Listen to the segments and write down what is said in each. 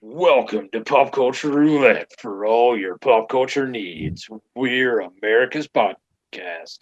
Welcome to Pop Culture Roulette for all your pop culture needs. We're America's podcast.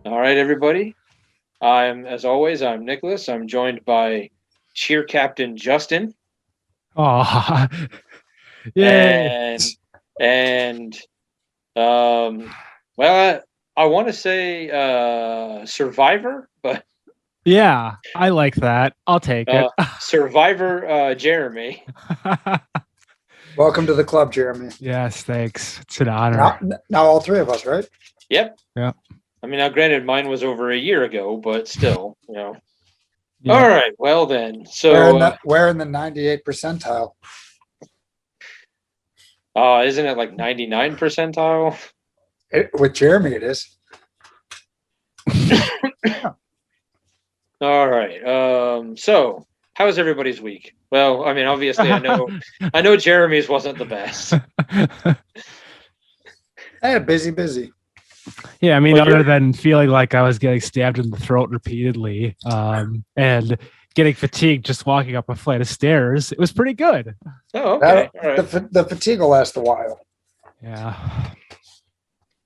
All right, everybody. As always, I'm Nicholas. I'm joined by Cheer Captain Justin Oh, yay. and and well, I want to say Survivor, but Yeah, I like that. I'll take it. Survivor Jeremy. Welcome to the club, Jeremy. Yes, thanks. It's an honor. Now all three of us, right? Yep. Yeah. I mean, now granted, mine was over a year ago, but still. Yeah. All right. Well, then. So we're in the 98th percentile. Isn't it like 99 percentile? With Jeremy, it is. All right. So how was everybody's week? Well, I mean, obviously, I know Jeremy's wasn't the best. Busy. Yeah, I mean, Well, other than feeling like I was getting stabbed in the throat repeatedly, and getting fatigued just walking up a flight of stairs, it was pretty good. Oh, okay. All right. The fatigue will last a while. Yeah.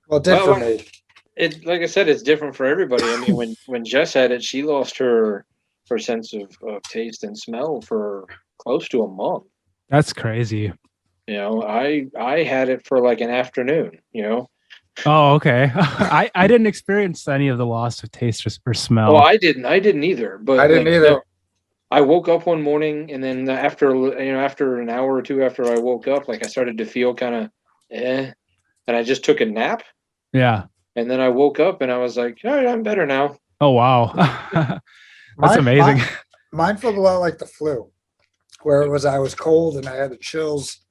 Well, it did for me. It, like I said, it's different for everybody. I mean, when Jess had it, she lost her sense of taste and smell for close to a month. That's crazy. I had it for like an afternoon. Oh, okay. I didn't experience any of the loss of taste or smell. Well, I didn't either. But I didn't either. I woke up one morning, and then after an hour or two after I woke up, like I started to feel kind of and I just took a nap. Yeah. And then I woke up, and I was like, all right, I'm better now. Oh, wow. That's amazing. Mine felt a lot like the flu, where I was cold and I had the chills,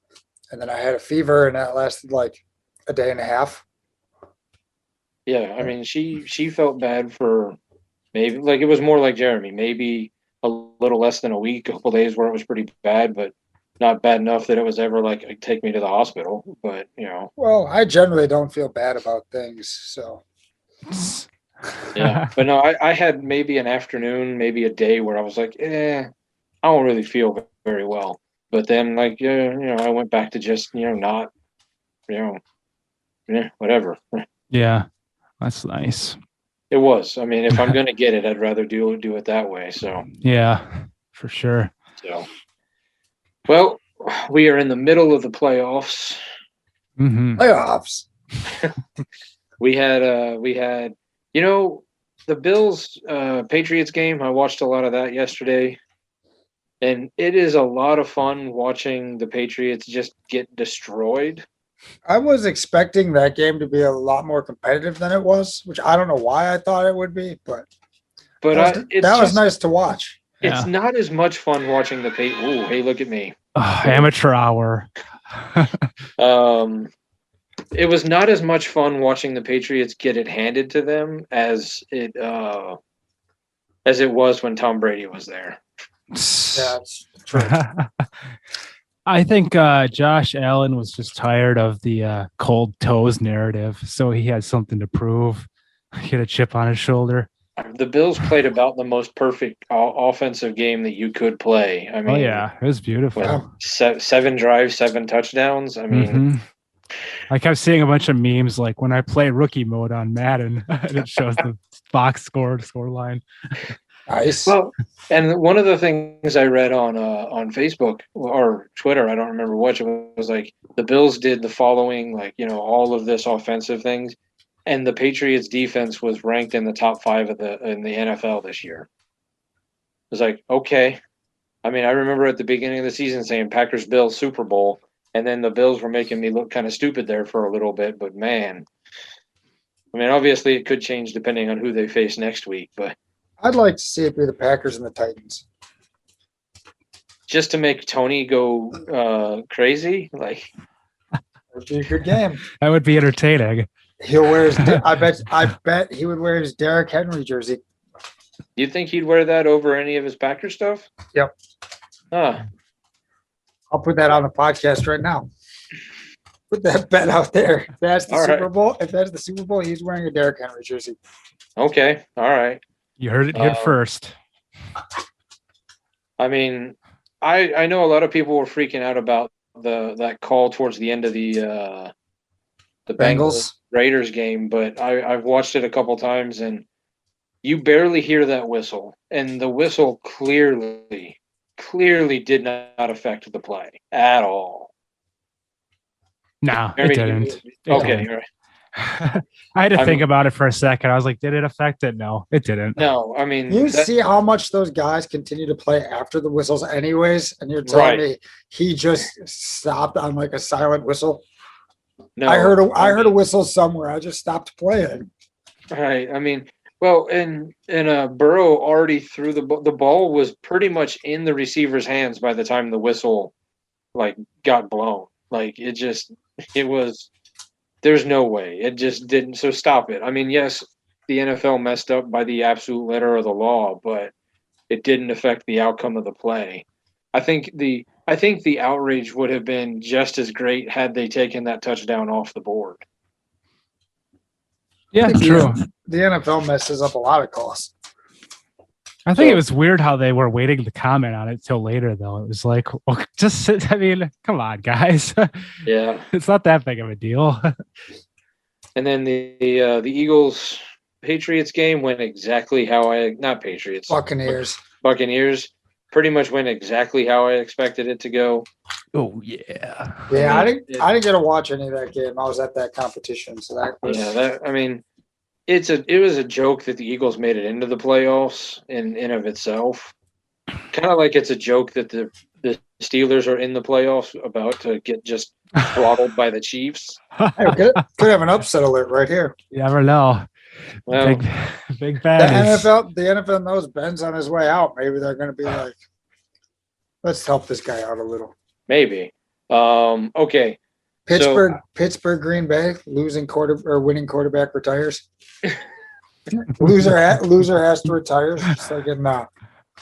and then I had a fever, and that lasted like a day and a half. Yeah, I mean, she felt bad for maybe, like, it was more like Jeremy, maybe a little less than a week, a couple days where it was pretty bad, but not bad enough that it was ever like take me to the hospital. But Well, I generally don't feel bad about things, so yeah. But no, I had maybe an afternoon, maybe a day where I was like, I don't really feel very well. But then, like, I went back to just not, whatever. Yeah. That's nice. It was. I mean, if I'm gonna get it, I'd rather do it that way. So Yeah, for sure. So, well, we are in the middle of the playoffs. Mm-hmm. playoffs. We had the Bills Patriots game. I watched a lot of that yesterday, and it is a lot of fun watching the Patriots just get destroyed. I was expecting that game to be a lot more competitive than it was, which I don't know why I thought it would be, but that was nice to watch. It's not as much fun watching the Patriots. Ooh, hey, look at me. Amateur hour. It was not as much fun watching the Patriots get it handed to them as it was when Tom Brady was there. Yeah, it's true. I think Josh Allen was just tired of the cold toes narrative, so he had something to prove. He had a chip on his shoulder. The Bills played about the most perfect offensive game that you could play. I mean, it was beautiful. 7 drives, 7 touchdowns. I mean, I kept seeing a bunch of memes like when I play rookie mode on Madden, and it shows the box score line. Nice. Well, and one of the things I read on Facebook or Twitter, I don't remember which, it was like the Bills did the following, like, all of this offensive things, and the Patriots defense was ranked in the top 5 in the NFL this year. It was like, okay. I mean, I remember at the beginning of the season saying Packers Bills Super Bowl, and then the Bills were making me look kind of stupid there for a little bit, but man, I mean, obviously it could change depending on who they face next week, but I'd like to see it be the Packers and the Titans. Just to make Tony go crazy, like Would be a good game. That would be entertaining. He'll wear his. I bet he would wear his Derrick Henry jersey. You think he'd wear that over any of his Packer stuff? Yep. Huh. I'll put that on the podcast right now. Put that bet out there. If that's the Super Bowl, he's wearing a Derrick Henry jersey. Okay. All right. You heard it here first. I mean, I know a lot of people were freaking out about that call towards the end of the Bengals Raiders game, but I've watched it a couple times and you barely hear that whistle, and the whistle clearly did not affect the play at all. No, it didn't. Okay, all right. I had to think about it for a second. I was like, did it affect it? No, it didn't. No, I mean, you see how much those guys continue to play after the whistles anyways, and you're telling me he just stopped on like a silent whistle? No, I heard a whistle somewhere. I just stopped playing. Right. I mean, well, and Burrow already threw the ball was pretty much in the receiver's hands by the time the whistle got blown. It was. There's no way. It just didn't. So stop it. I mean, yes, the NFL messed up by the absolute letter of the law, but it didn't affect the outcome of the play. I think the outrage would have been just as great had they taken that touchdown off the board. Yeah, true. The NFL messes up a lot of calls. I think it was weird how they were waiting to comment on it till later, though. It was like, well, I mean, come on, guys. Yeah. It's not that big of a deal. And then the Eagles Patriots game went exactly how Buccaneers pretty much went exactly how I expected it to go. Oh yeah. Yeah, I didn't get to watch any of that game. I was at that competition, so that was it was a joke that the Eagles made it into the playoffs in of itself. Kind of like it's a joke that the Steelers are in the playoffs about to get just throttled by the Chiefs. Hey, could have an upset alert right here. You never know. Well, big bad. The NFL knows Ben's on his way out. Maybe they're going to be like, let's help this guy out a little. Maybe. Okay. Pittsburgh, Green Bay, winning quarterback retires. loser has to retire, just like in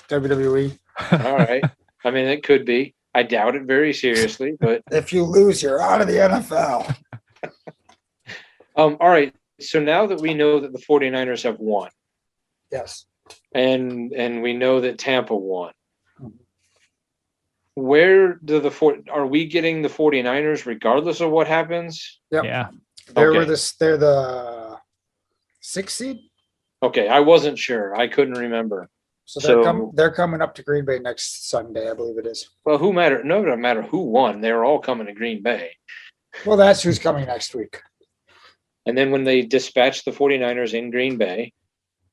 WWE. All right. I mean, it could be. I doubt it very seriously, but if you lose, you're out of the NFL. All right. So now that we know that the 49ers have won. Yes. And we know that Tampa won. Where do are we getting the 49ers regardless of what happens? Yep. Yeah. They're the 6th seed? Okay, I wasn't sure. I couldn't remember. So they're coming up to Green Bay next Sunday, I believe it is. Well, it doesn't matter who won. They're all coming to Green Bay. Well, that's who's coming next week. And then when they dispatch the 49ers in Green Bay,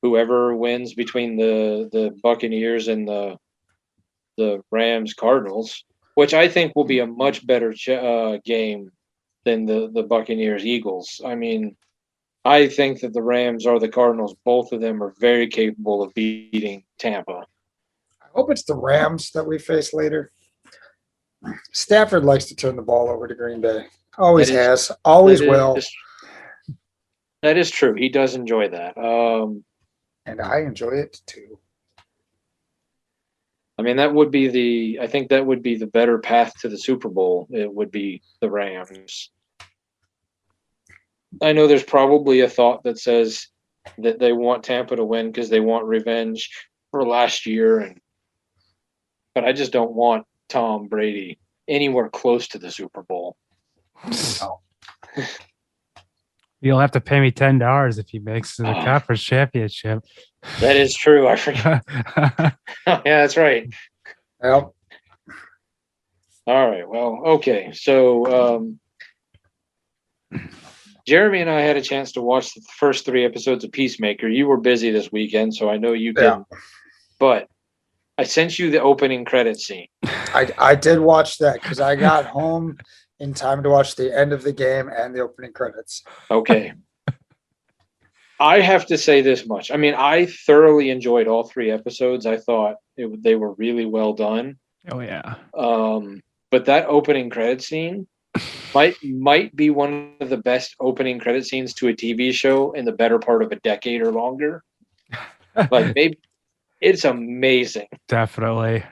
whoever wins between the Buccaneers and the Rams Cardinals, which I think will be a much better game than the Buccaneers Eagles. I mean, I think that the Rams or the Cardinals, both of them are very capable of beating Tampa. I hope it's the Rams that we face later. Stafford likes to turn the ball over to Green Bay. Always has. Always will. That is true. He does enjoy that. And I enjoy it too. I mean, I think that would be the better path to the Super Bowl. It would be the Rams. I know there's probably a thought that says that they want Tampa to win because they want revenge for last year, but I just don't want Tom Brady anywhere close to the Super Bowl. No. You'll have to pay me $10 if he makes the conference championship. That is true. I forgot. Yeah, that's right. Yep. All right. Well, okay. So Jeremy and I had a chance to watch the first 3 episodes of Peacemaker. You were busy this weekend, so I know you didn't. But I sent you the opening credit scene. I did watch that because I got home in time to watch the end of the game and the opening credits. Okay. I have to say this much. I mean, I thoroughly enjoyed all 3 episodes. I thought they were really well done. Oh, yeah. But that opening credit scene, might be one of the best opening credit scenes to a TV show in the better part of a decade or longer. Like maybe it's amazing. Definitely.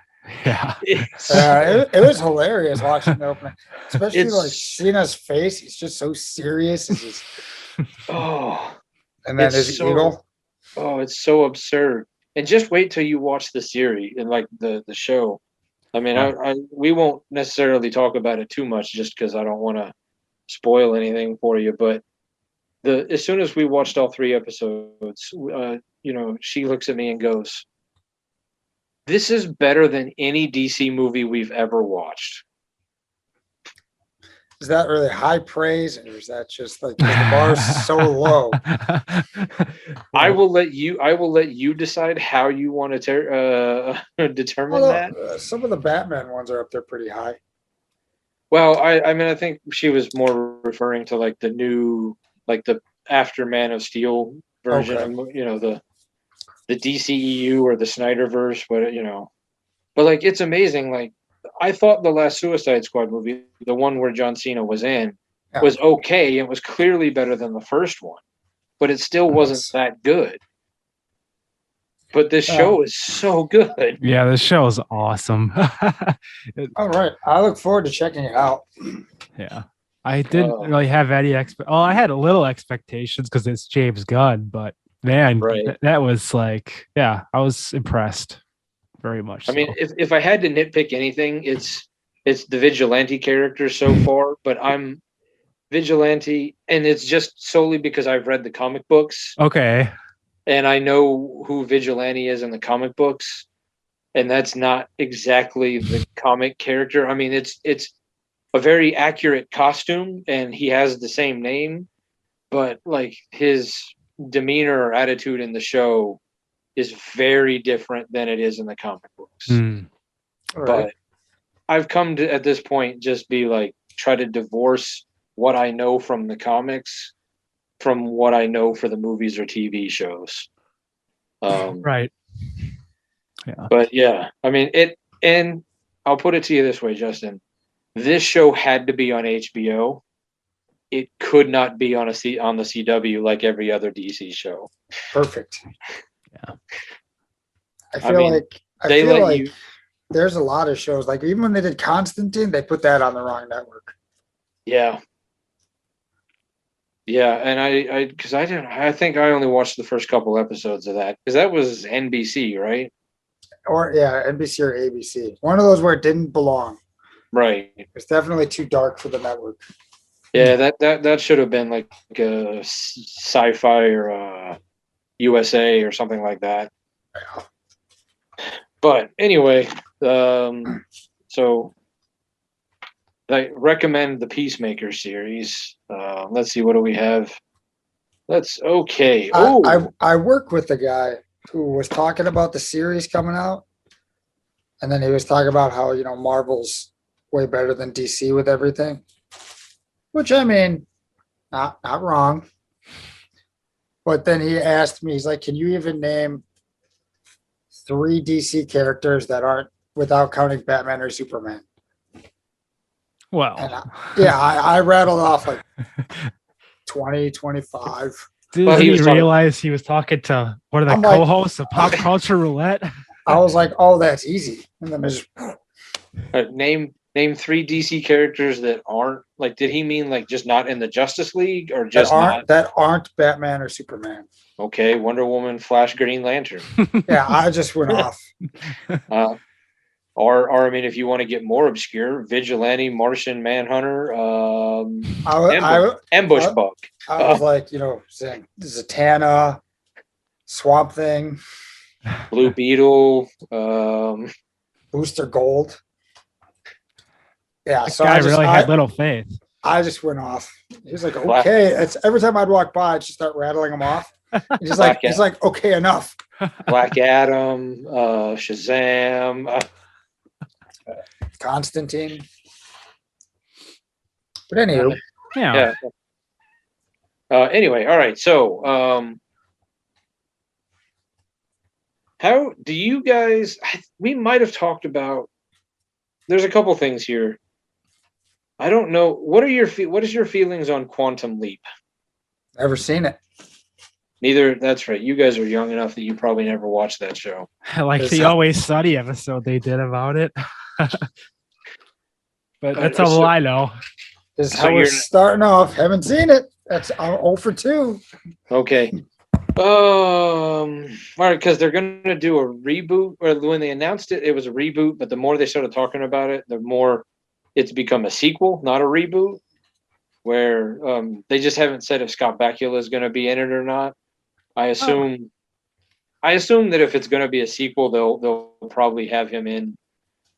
Yeah. It was hilarious watching the opening, especially like Cena's face. He's just so serious. It's just, and then his eagle. Oh, it's so absurd. And just wait till you watch the series and like the show. I mean, we won't necessarily talk about it too much just because I don't want to spoil anything for you. But as soon as we watched all 3 episodes, she looks at me and goes, "This is better than any DC movie we've ever watched." Is that really high praise, or is that just like the bar is so low? I will let you decide how you want to determine that. Some of the Batman ones are up there pretty high. Well, I mean, I think she was more referring to like the new, like the after Man of Steel version of, the DCEU or the Snyderverse, but like it's amazing. Like I thought the last Suicide Squad movie, the one where John Cena was in, was okay. It was clearly better than the first one, but it still wasn't that good. But this show is so good. Yeah, this show is awesome. All right. I look forward to checking it out. Yeah. I didn't really have any I had a little expectations because it's James Gunn, but man, that was like, I was impressed very much. I mean, if I had to nitpick anything, it's the Vigilante character so far, but I'm Vigilante, and it's just solely because I've read the comic books. Okay. And I know who Vigilante is in the comic books, and that's not exactly the comic character. I mean, it's a very accurate costume, and he has the same name, but like his demeanor or attitude in the show is very different than it is in the comic books. But I've come to, at this point, just be like, try to divorce what I know from the comics from what I know for the movies or TV shows. Right. Yeah. But yeah, I mean, and I'll put it to you this way, Justin. This show had to be on HBO. It could not be on the CW like every other DC show. Perfect. Yeah. I feel like there's a lot of shows, like even when they did Constantine, they put that on the wrong network. Yeah. Yeah, and I think I only watched the first couple episodes of that because that was NBC, right? Or NBC or ABC. One of those where it didn't belong. Right. It's definitely too dark for the network. Yeah, that should have been like a Sci-Fi or USA or something like that. Yeah. But anyway, so I recommend the Peacemaker series. Let's see, what do we have? I work with a guy who was talking about the series coming out, and then he was talking about how Marvel's way better than DC with everything, which I mean, not wrong. But then he asked me, he's like, "Can you even name 3 DC characters that aren't, without counting Batman or Superman?" Well, I rattled off like 20, 25. Did he realize he was talking to one of the co-hosts of Pop Culture Roulette? I was like, "Oh, that's easy." And then there's name 3 DC characters that aren't, like, did he mean like just not in the Justice League or just that aren't Batman or Superman? Okay, Wonder Woman, Flash, Green Lantern. Yeah, I just went off. Or I mean, if you want to get more obscure, Vigilante, Martian Manhunter, Ambush Bug. I was like, Zatanna, Swamp Thing, Blue Beetle, Booster Gold. Yeah, so I really had little faith. I just went off. He's like, "Okay." It's every time I'd walk by, I'd just start rattling them off. He's like, "Okay, enough." Black Adam, Shazam. Constantine. But anyway. Yeah. Anyway, all right. So, how do you guys? We might have talked about. There's a couple things here. I don't know. What is your feelings on Quantum Leap? Never seen it. Neither. That's right. You guys are young enough that you probably never watched that show. Like the Always Sunny episode they did about it. But that's all I know. This is how we're starting off. Haven't seen it. That's 0 for 2. Okay. All right, because they're gonna do a reboot, or when they announced it, it was a reboot, but the more they started talking about it, the more it's become a sequel, not a reboot. Where they just haven't said if Scott Bakula is gonna be in it or not. I assume that if it's gonna be a sequel, they'll probably have him in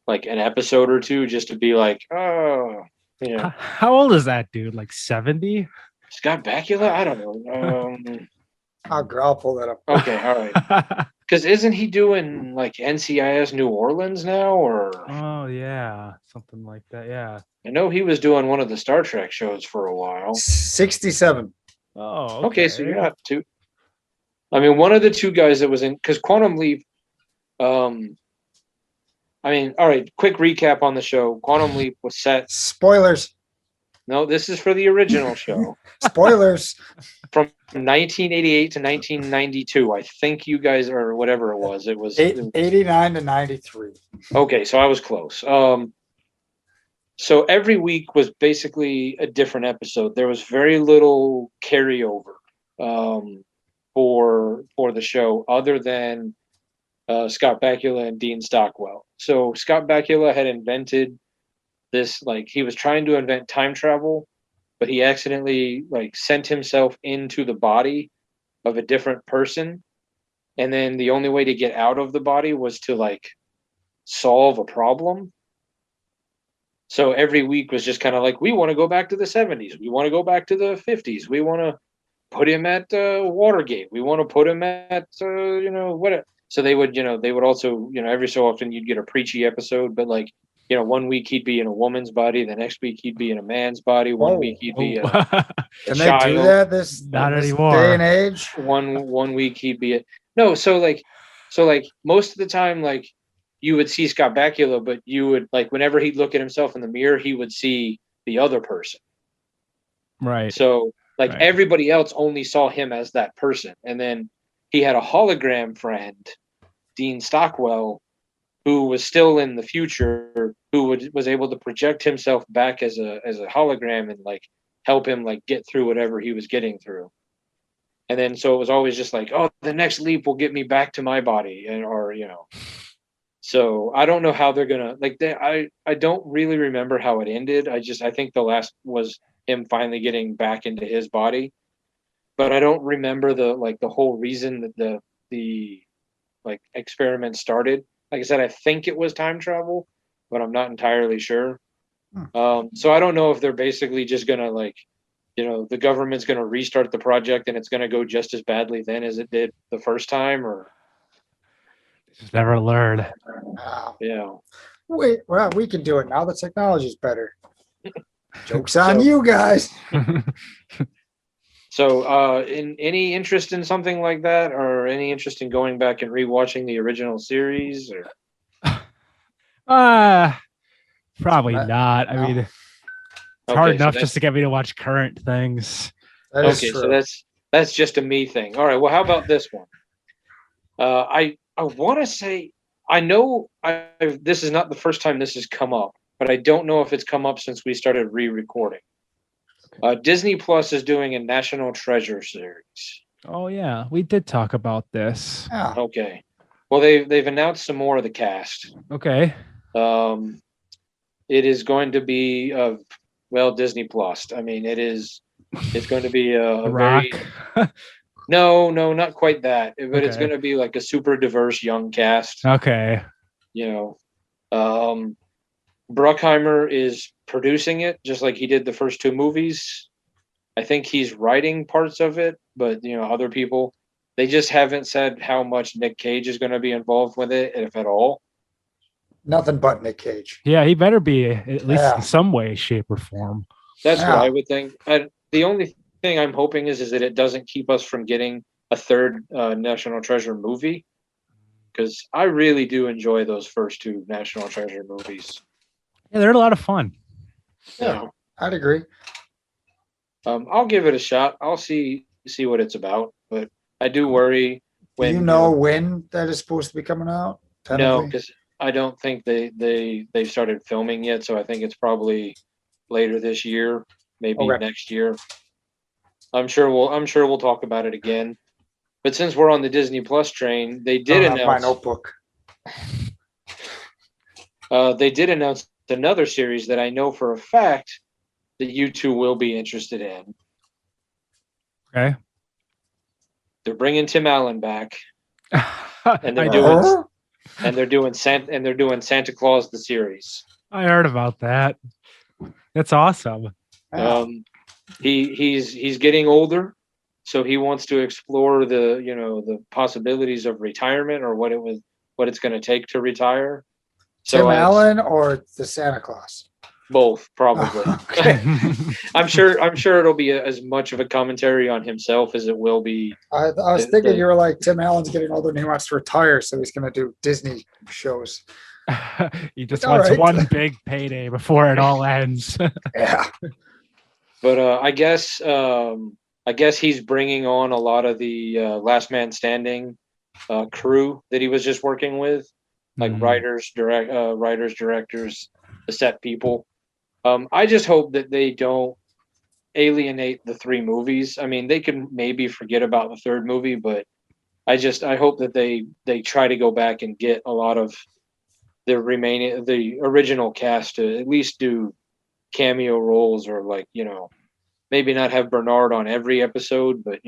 like an episode or two just to be like, oh, you know. How old is that dude? Like 70? Scott Bakula? I don't know. I'll pull that up. Okay, all right. Because isn't he doing like NCIS New Orleans now, or? Oh yeah, something like that. Yeah. I know he was doing one of the Star Trek shows for a while. 67. Oh, okay. So you're not too. I mean, one of the two guys that was in, because Quantum Leap. I mean, all right. Quick recap on the show. Quantum Leap was set. Spoilers. No, this is for the original show. Spoilers. From 1988 to 1992. I think you guys, or whatever it was. It was 89 to 93. Okay, so I was close. So every week was basically a different episode. There was very little carryover for the show, other than Scott Bakula and Dean Stockwell. So Scott Bakula had invented this, like he was trying to invent time travel, but he accidentally like sent himself into the body of a different person, and then the only way to get out of the body was to like solve a problem. So every week was just kind of like, we want to go back to the 70s, we want to go back to the 50s, we want to put him at Watergate, we want to put him at what. So they would also, every so often you'd get a preachy episode, but like, 1 week he'd be in a woman's body, the next week he'd be in a man's body, one week he'd be a Can child. they do that this anymore day and age? One week he'd be so most of the time, like, you would see Scott Bakula, but you would, like, whenever he'd look at himself in the mirror, he would see the other person. Right. So like everybody else only saw him as that person. And then he had a hologram friend, Dean Stockwell, who was still in the future, who was able to project himself back as a hologram and like help him like get through whatever he was getting through. And then so it was always just like, oh, the next leap will get me back to my body, So I don't know how they're gonna I don't really remember how it ended. I think the last was him finally getting back into his body, but I don't remember the whole reason that the experiment started. Like I said, I think it was time travel, but I'm not entirely sure. So I don't know if they're basically just gonna the government's gonna restart the project and it's gonna go just as badly then as it did the first time, or just never learn. Yeah. Wait, well, we can do it now. The technology's better. Joke's on you guys. So, in any interest in something like that, or any interest in going back and rewatching the original series, or? Probably not. I mean, it's hard enough just to get me to watch current things. Okay, so that's just a me thing. All right. Well, how about this one? I want to say, I know this is not the first time this has come up, but I don't know if it's come up since we started re-recording. Disney Plus is doing a National Treasure series. Oh yeah, we did talk about this. Yeah. Okay. Well, they've announced some more of the cast. Okay. It is going to be Disney Plus. I mean, it's going to be a very No, not quite that. But It's going to be like a super diverse young cast. Okay. Bruckheimer is producing it, just like he did the first two movies. I think he's writing parts of it, but other people, they just haven't said how much Nick Cage is going to be involved with it, if at all. Nothing but Nick Cage. Yeah, he better be at least in some way, shape, or form. That's what I would think. The only thing I'm hoping is that it doesn't keep us from getting a third National Treasure movie, because I really do enjoy those first two National Treasure movies. Yeah, they're a lot of fun. Yeah, I'd agree. I'll give it a shot. I'll see what it's about, but I do worry when. Do you know when that is supposed to be coming out? No, because I don't think they started filming yet, so I think it's probably later this year, maybe next year. I'm sure we'll talk about it again. But since we're on the Disney Plus train, they did announce my notebook. They did announce another series that I know for a fact that you two will be interested in. Okay. They're bringing Tim Allen back, and they're doing Santa Claus the series. I heard about that. That's awesome. He's getting older, so he wants to explore the possibilities of retirement or what it's going to take to retire. Tim Allen or the Santa Claus? Both, probably. I'm sure it'll be as much of a commentary on himself as it will be. I was thinking you were like, Tim Allen's getting older and he wants to retire, so he's going to do Disney shows. He just wants one big payday before it all ends. Yeah. But I guess he's bringing on a lot of the Last Man Standing crew that he was just working with, like writers, directors, the set people. I just hope that they don't alienate the 3 movies. I mean, they can maybe forget about the 3rd movie, but I hope that they try to go back and get a lot of the original cast to at least do cameo roles, or maybe not have Bernard on every episode, but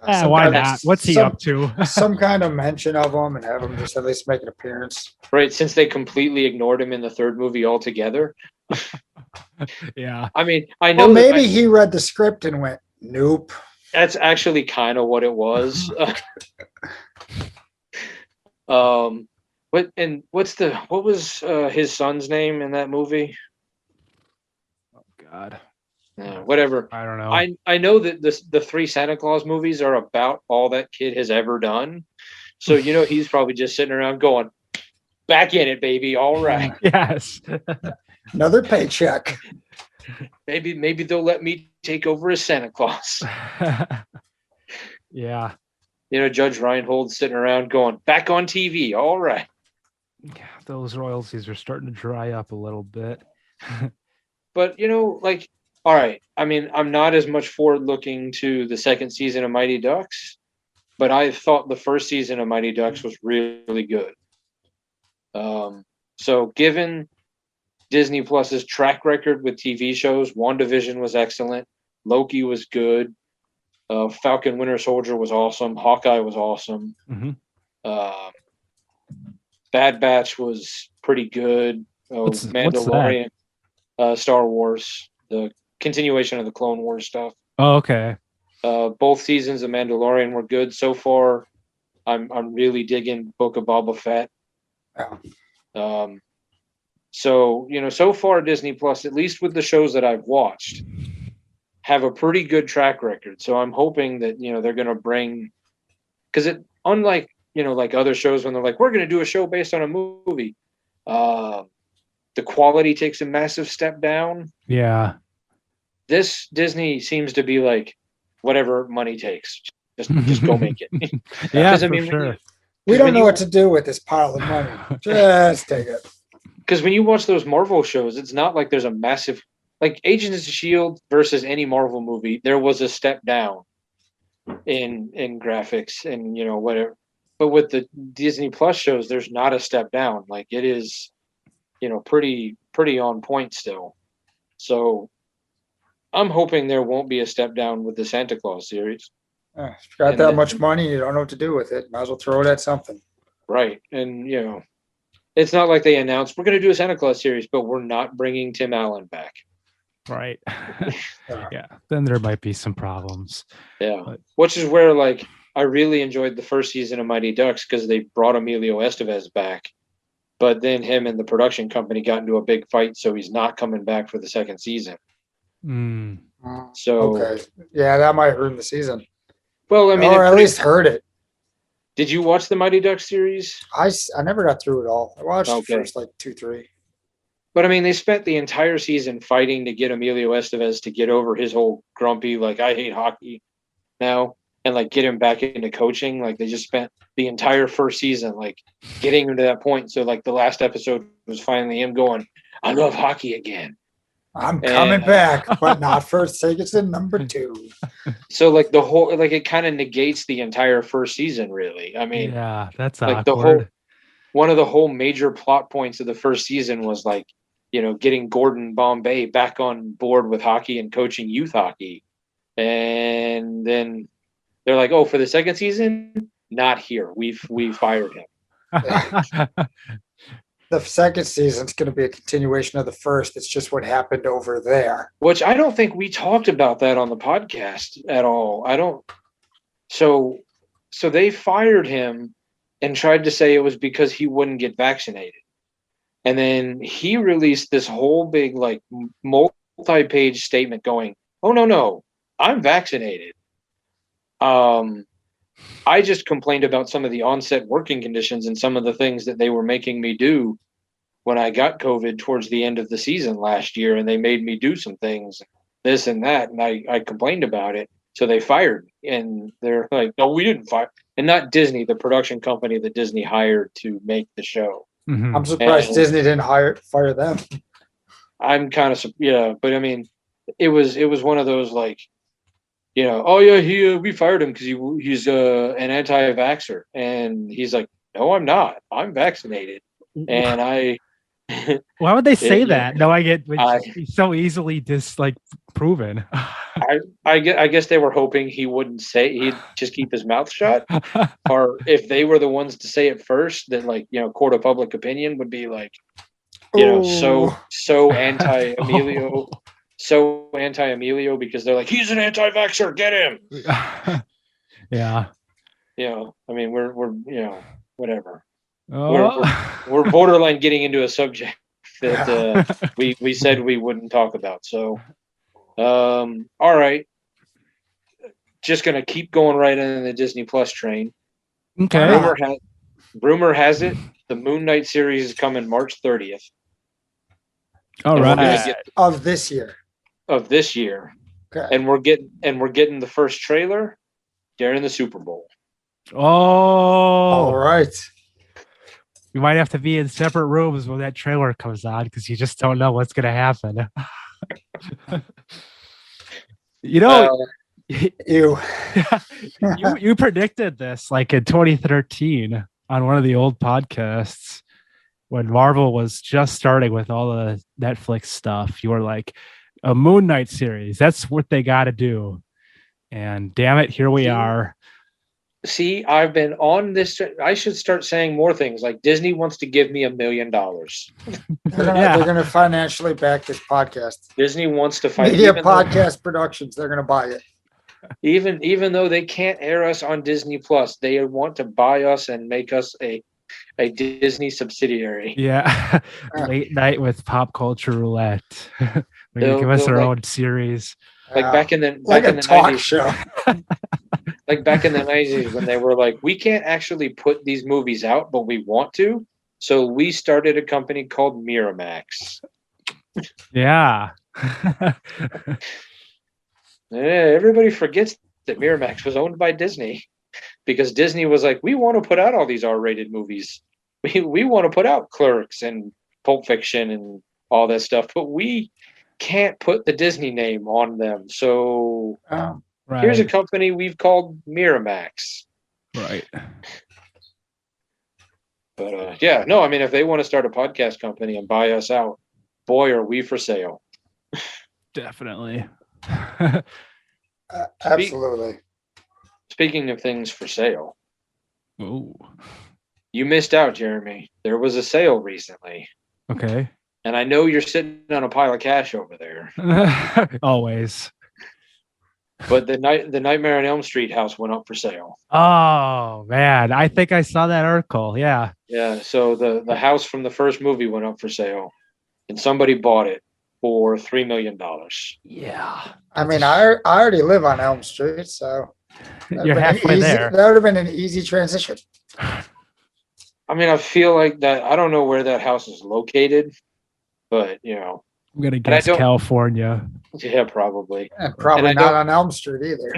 why not? What's he up to? Some kind of mention of him and have him just at least make an appearance. Right, since they completely ignored him in the 3rd movie altogether. Yeah. I mean, I know. Well, maybe he read the script and went, nope. That's actually kind of what it was. What was his son's name in that movie? Oh God. Whatever. I don't know. I know that the 3 Santa Claus movies are about all that kid has ever done. So he's probably just sitting around going, back in it, baby. All right. Yes. Another paycheck. Maybe they'll let me take over as Santa Claus. Yeah. Judge Reinhold's sitting around going, back on TV. All right. Yeah, those royalties are starting to dry up a little bit. But all right. I mean, I'm not as much forward looking to the 2nd season of Mighty Ducks, but I thought the 1st season of Mighty Ducks was really good. So given Disney Plus's track record with TV shows, WandaVision was excellent. Loki was good. Falcon Winter Soldier was awesome. Hawkeye was awesome. Mm-hmm. Bad Batch was pretty good. Mandalorian, Star Wars, the continuation of the Clone Wars stuff. Oh, okay. Both seasons of Mandalorian were good so far. I'm really digging Book of Boba Fett. So so far Disney Plus, at least with the shows that I've watched, have a pretty good track record. So I'm hoping that they're going to bring, because it unlike like other shows when they're like, we're going to do a show based on a movie, the quality takes a massive step down. Yeah. This Disney seems to be like, whatever money takes, just go make it. Yeah, for sure. We don't know what to do with this pile of money. Just take it. Because when you watch those Marvel shows, it's not like there's a massive, like Agents of S.H.I.E.L.D. versus any Marvel movie, there was a step down in graphics and whatever. But with the Disney Plus shows, there's not a step down. Like it is, pretty on point still. So I'm hoping there won't be a step down with the Santa Claus series. If you got that much money, you don't know what to do with it. Might as well throw it at something. Right. And, it's not like they announced, we're going to do a Santa Claus series, but we're not bringing Tim Allen back. Right. Yeah. Then there might be some problems. Yeah. Which is where, I really enjoyed the 1st season of Mighty Ducks because they brought Emilio Estevez back. But then him and the production company got into a big fight, so he's not coming back for the 2nd season. So okay. Yeah, that might ruin the season. Well, I mean, or at least hurt it. Did you watch the Mighty Ducks series? I never got through it all. I watched the first 2-3. But I mean, they spent the entire season fighting to get Emilio Estevez to get over his whole grumpy, like, I hate hockey now, and like get him back into coaching. Like they just spent the entire first season like getting him to that point. So like the last episode was finally him going, I love hockey again. I'm coming back, but not for Sigurdsson number 2. So like the whole, like it kind of negates the entire first season, really. I mean, yeah, that's like awkward. One of the whole major plot points of the first season was like, you know, getting Gordon Bombay back on board with hockey and coaching youth hockey. And then they're like, oh, for the second season, not here. We fired him. The second season's going to be a continuation of the first. It's just what happened over there. Which I don't think we talked about that on the podcast at all. I don't. So they fired him and tried to say it was because he wouldn't get vaccinated. And then he released this whole big, like, multi-page statement going, oh, no, I'm vaccinated. I just complained about some of the onset working conditions and some of the things that they were making me do when I got COVID towards the end of the season last year, and they made me do some things, this and that, and I complained about it. So they fired me, and they're like, no, we didn't fire. And not Disney, the production company that Disney hired to make the show. I'm surprised Disney didn't fire them. I'm kind of, yeah, but I mean, it was one of those like, you know, oh yeah, we fired him because he's an anti-vaxxer, and he's like, no, I'm not. I'm vaccinated, and I. Why would they say that? No, I get so easily proven. I guess they were hoping he wouldn't say, he'd just keep his mouth shut, or if they were the ones to say it first, then like, you know, court of public opinion would be like, you know, so anti-Emilio. So anti-Emilio because they're like, he's an anti-vaxxer, get him. Yeah. You know, I mean, we're you know, whatever. We're borderline getting into a subject that we said we wouldn't talk about. So, all right. Just going to keep going right in the Disney Plus train. Okay. Rumor has it the Moon Knight series is coming March 30th. All right. Of this year. Okay. And we're getting the first trailer during the Super Bowl. Oh, all right. We might have to be in separate rooms when that trailer comes on because you just don't know what's going to happen. You know, you predicted this like in 2013 on one of the old podcasts when Marvel was just starting with all the Netflix stuff. You were like, a Moon Knight series, that's what they got to do. And damn it, here we are. See, I've been on this. I should start saying more things like Disney wants to give me $1 million. They're gonna financially back this podcast. Disney wants to fight Media Podcast Productions. They're gonna buy it. Even though they can't air us on Disney Plus, they want to buy us and make us a Disney subsidiary. Yeah, late night with Pop Culture Roulette. Give us our own series. Like back in the talk 90s. Show. Like back in the 90s when they were like, we can't actually put these movies out, but we want to. So we started a company called Miramax. Yeah. Everybody forgets that Miramax was owned by Disney because Disney was like, we want to put out all these R-rated movies. We want to put out Clerks and Pulp Fiction and all that stuff, but we can't put the Disney name on them. So here's a company we've called Miramax. Right. But I mean, if they want to start a podcast company and buy us out, boy, are we for sale. Definitely. Absolutely. Speaking of things for sale. Oh. You missed out, Jeremy. There was a sale recently. Okay. And I know you're sitting on a pile of cash over there. Always. But the Nightmare on Elm Street house went up for sale. Oh man, I think I saw that article. Yeah. Yeah. So the house from the first movie went up for sale, and somebody bought it for $3 million. Yeah. I mean, I already live on Elm Street, so you're halfway there. That would have been an easy transition. I mean, I feel like that. I don't know where that house is located, But I'm gonna guess California. Yeah, probably. And probably not on Elm Street either.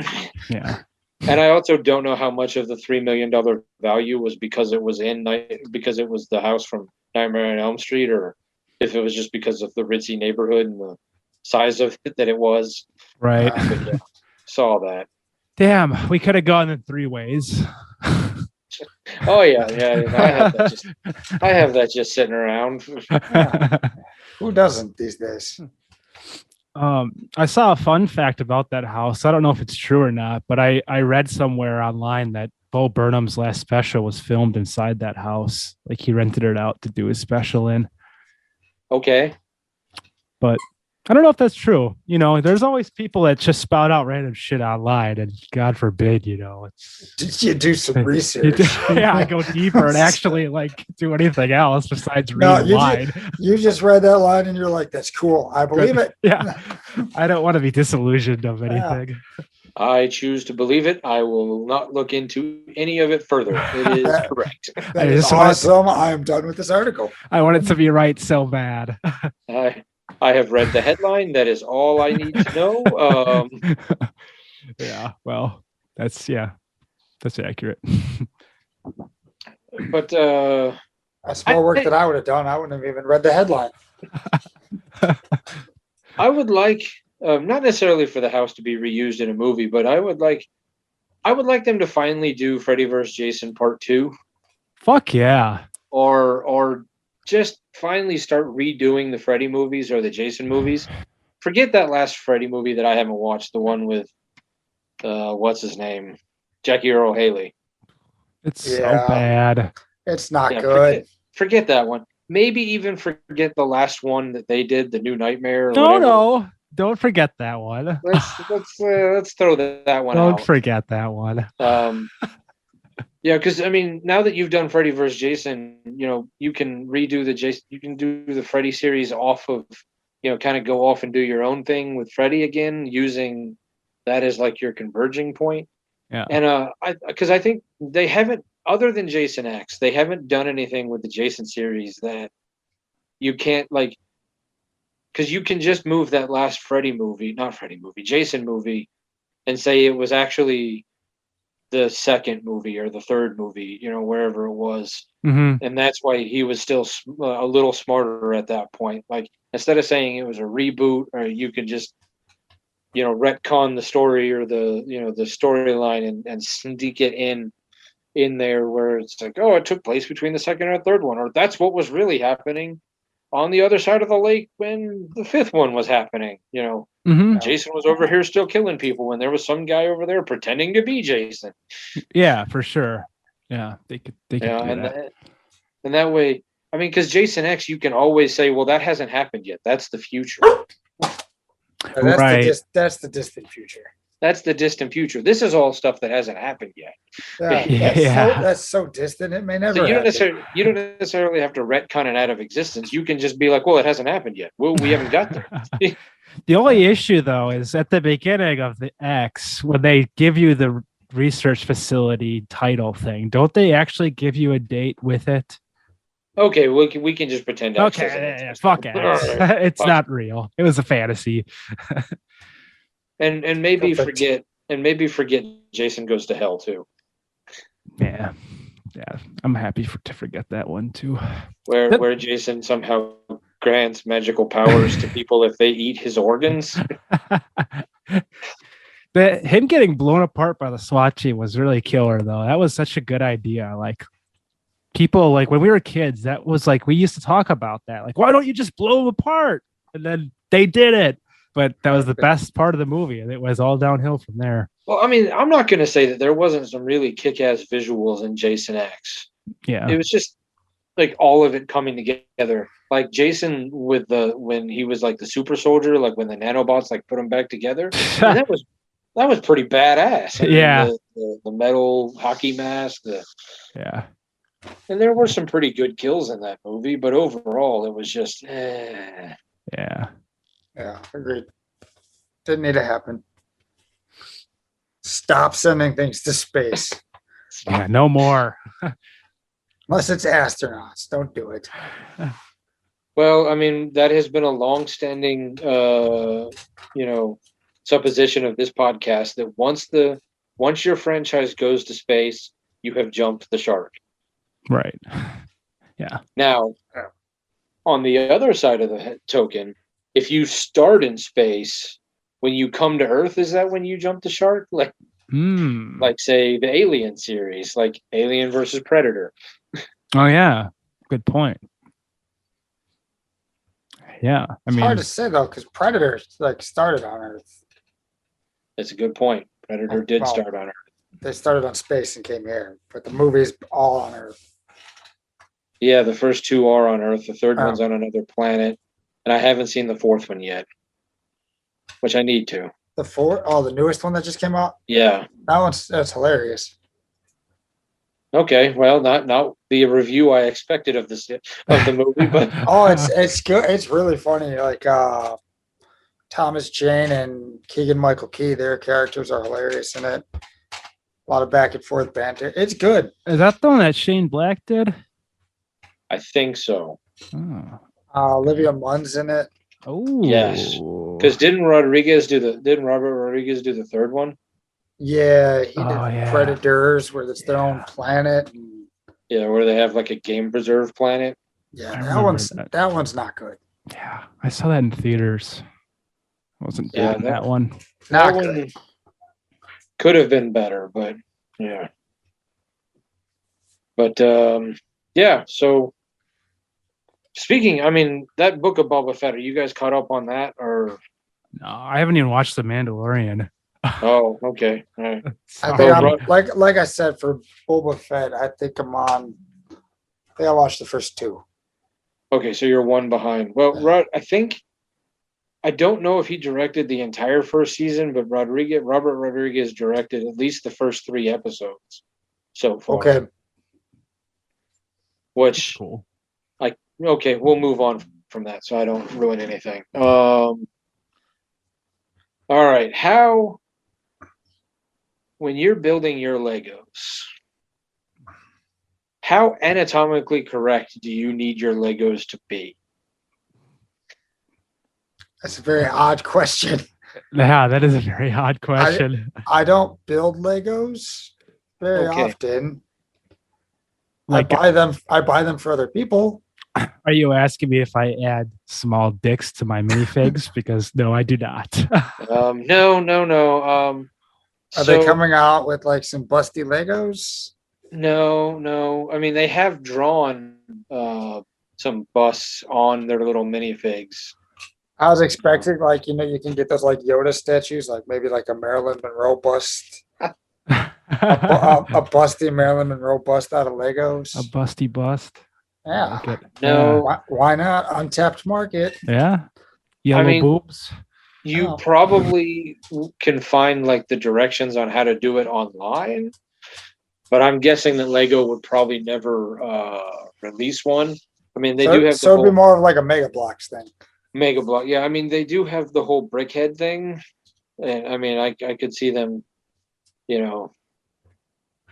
Yeah. And I also don't know how much of the $3 million value was because it was the house from Nightmare on Elm Street, or if it was just because of the ritzy neighborhood and the size of it that it was. Right. Yeah, saw that. Damn, we could have gone in 3 ways. Oh yeah. I have that just sitting around. Who doesn't these days? I saw a fun fact about that house. I don't know if it's true or not, but I read somewhere online that Bo Burnham's last special was filmed inside that house. Like he rented it out to do his special in. Okay. But I don't know if that's true. There's always people that just spout out random shit online, and God forbid, Did you do some research? I go deeper and actually do anything else besides read a line. You just read that line and you're like, "That's cool. I believe it." Yeah, I don't want to be disillusioned of anything. I choose to believe it. I will not look into any of it further. It is correct. That is awesome. I am done with this article. I want it to be right so bad. I have read the headline. That is all I need to know. Yeah, well, that's accurate. But that's more work that I would have done. I wouldn't have even read the headline. I would like, not necessarily for the house to be reused in a movie, but I would like them to finally do Freddy vs. Jason Part 2. Fuck yeah. Or just finally start redoing the Freddy movies or the Jason movies. Forget that last Freddy movie that I haven't watched, the one with what's his name? Jackie Earl Haley. It's so bad. It's not good. Forget that one. Maybe even forget the last one that they did, the New Nightmare. No, don't forget that one. Let's throw that one out. Don't forget that one. Yeah, because now that you've done Freddy vs. Jason, you can redo the Jason. You can do the Freddy series off of, kind of go off and do your own thing with Freddy again, using that as like your converging point. Yeah. And I think they haven't, other than Jason X, they haven't done anything with the Jason series that you can't because you can just move that last Jason movie, and say it was actually the second movie or the third movie, wherever it was. Mm-hmm. And that's why he was still a little smarter at that point. Like, instead of saying it was a reboot, or you could just, retcon the story or the storyline and sneak it in there where it's like, oh, it took place between the second and third one, or that's what was really happening on the other side of the lake when the fifth one was happening. Mm-hmm. Jason was over here still killing people when there was some guy over there pretending to be Jason. Yeah, for sure. Yeah, they could do that. And that way, because Jason X, you can always say, well, that hasn't happened yet. That's the future. That's the distant future. That's the distant future. This is all stuff that hasn't happened yet. That's so distant. It may never. So you don't necessarily have to retcon it out of existence. You can just be like, well, it hasn't happened yet. Well, we haven't got there. The only issue, though, is at the beginning of the X, when they give you the research facility title thing, don't they actually give you a date with it? Okay, we can just pretend. Okay, fuck it. It's not real. It was a fantasy. and maybe forget Jason Goes to Hell too. Yeah, I'm happy to forget that one too. Where Jason somehow grants magical powers to people if they eat his organs. Him getting blown apart by the SWAT team was really killer, though. That was such a good idea. Like, people, like, when we were kids, that was like, we used to talk about that. Like, why don't you just blow them apart? And then they did it. But that was the best part of the movie, and it was all downhill from there. Well, I'm not going to say that there wasn't some really kick-ass visuals in Jason X. Yeah. It was just like all of it coming together. Like Jason when he was like the super soldier, like when the nanobots like put him back together. And that was pretty badass. The metal hockey mask. Yeah. And there were some pretty good kills in that movie, but overall it was just Yeah. Yeah, agreed. Didn't need to happen. Stop sending things to space. Yeah, no more. Unless it's astronauts. Don't do it. Well, I mean, that has been a long-standing, supposition of this podcast that once your franchise goes to space, you have jumped the shark. Right. Yeah. Now, on the other side of the token, if you start in space, when you come to Earth, is that when you jump the shark? Like say the Alien series, like Alien versus Predator. Oh yeah, good point. Yeah, it's hard to say though, because Predator started on Earth. That's a good point. Predator did start on Earth. They started on space and came here, but the movie's all on Earth. Yeah, the first two are on Earth. The third one's on another planet, and I haven't seen the fourth one yet, which I need to. The newest one that just came out. Yeah, that's hilarious. Okay, well, not the review I expected of the movie, but it's good. It's really funny. Like Thomas Jane and Keegan-Michael Key, their characters are hilarious in it. A lot of back and forth banter. It's good. Is that the one that Shane Black did? I think so. Oh. Olivia Munn's in it. Oh, yes. Because didn't Robert Rodriguez do the third one? Yeah, he did Predators, where it's their own planet. Yeah, where they have like a game preserve planet. Yeah, that one's not good. Yeah, I saw that in theaters. Wasn't bad that one. Not good. One could have been better, but yeah. But yeah. So speaking, I mean, that book of Boba Fett. Are you guys caught up on that, or? No, I haven't even watched The Mandalorian. Oh, okay. All right. I think I'm like I said for Boba Fett. I think I'm on. I think I watched the first two. Okay, so you're one behind. Well, Rod, I don't know if he directed the entire first season, but Robert Rodriguez directed at least the first 3 episodes so far. Okay. Which, cool. Okay, we'll move on from that so I don't ruin anything. All right, when you're building your Legos, how anatomically correct do you need your Legos to be? That's a very odd question. Yeah, that is a very odd question. I don't build Legos very often. I buy them for other people. Are you asking me if I add small dicks to my minifigs? Because no, I do not. No. Are they coming out with like some busty Legos? No. I mean, they have drawn some busts on their little minifigs. I was expecting, you can get those like Yoda statues, like maybe like a Marilyn Monroe bust. a busty Marilyn Monroe bust out of Legos. A busty bust. Yeah. Like no. Why not? Untapped market. Yeah. Yellow boobs. You probably can find like the directions on how to do it online, but I'm guessing that Lego would probably never release one. I mean, they do have. So it'd be more of like a Mega Bloks thing. Mega Block, yeah. I mean, they do have the whole brickhead thing, and I mean, I could see them,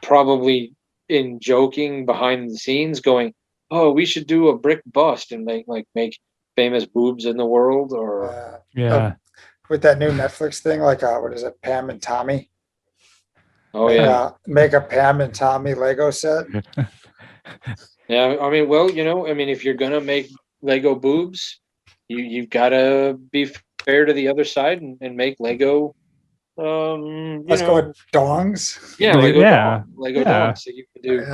probably in joking behind the scenes, going, "Oh, we should do a brick bust and make famous boobs in the world," or with that new Netflix thing, what is it, Pam and Tommy? Oh make a Pam and Tommy Lego set. Yeah, I mean, well, if you're gonna make Lego boobs, you've got to be fair to the other side and make Lego. Let's go with dongs. Yeah, Lego dongs. So you can do.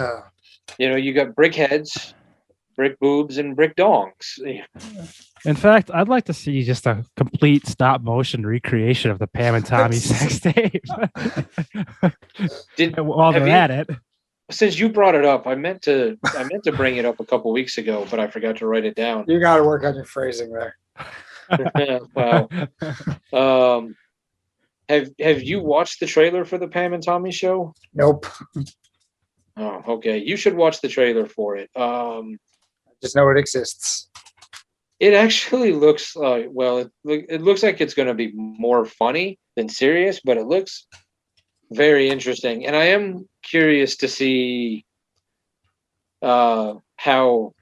You got brick heads, brick boobs, and brick dongs. In fact, I'd like to see just a complete stop motion recreation of the Pam and Tommy sex tape. While they're at it. Since you brought it up, I meant to bring it up a couple weeks ago, but I forgot to write it down. You got to work on your phrasing there. Wow. Have you watched the trailer for the Pam and Tommy show? Nope. Oh, okay. You should watch the trailer for it. I just know it exists. It actually looks it looks like it's going to be more funny than serious, but it looks very interesting, and I am curious to see how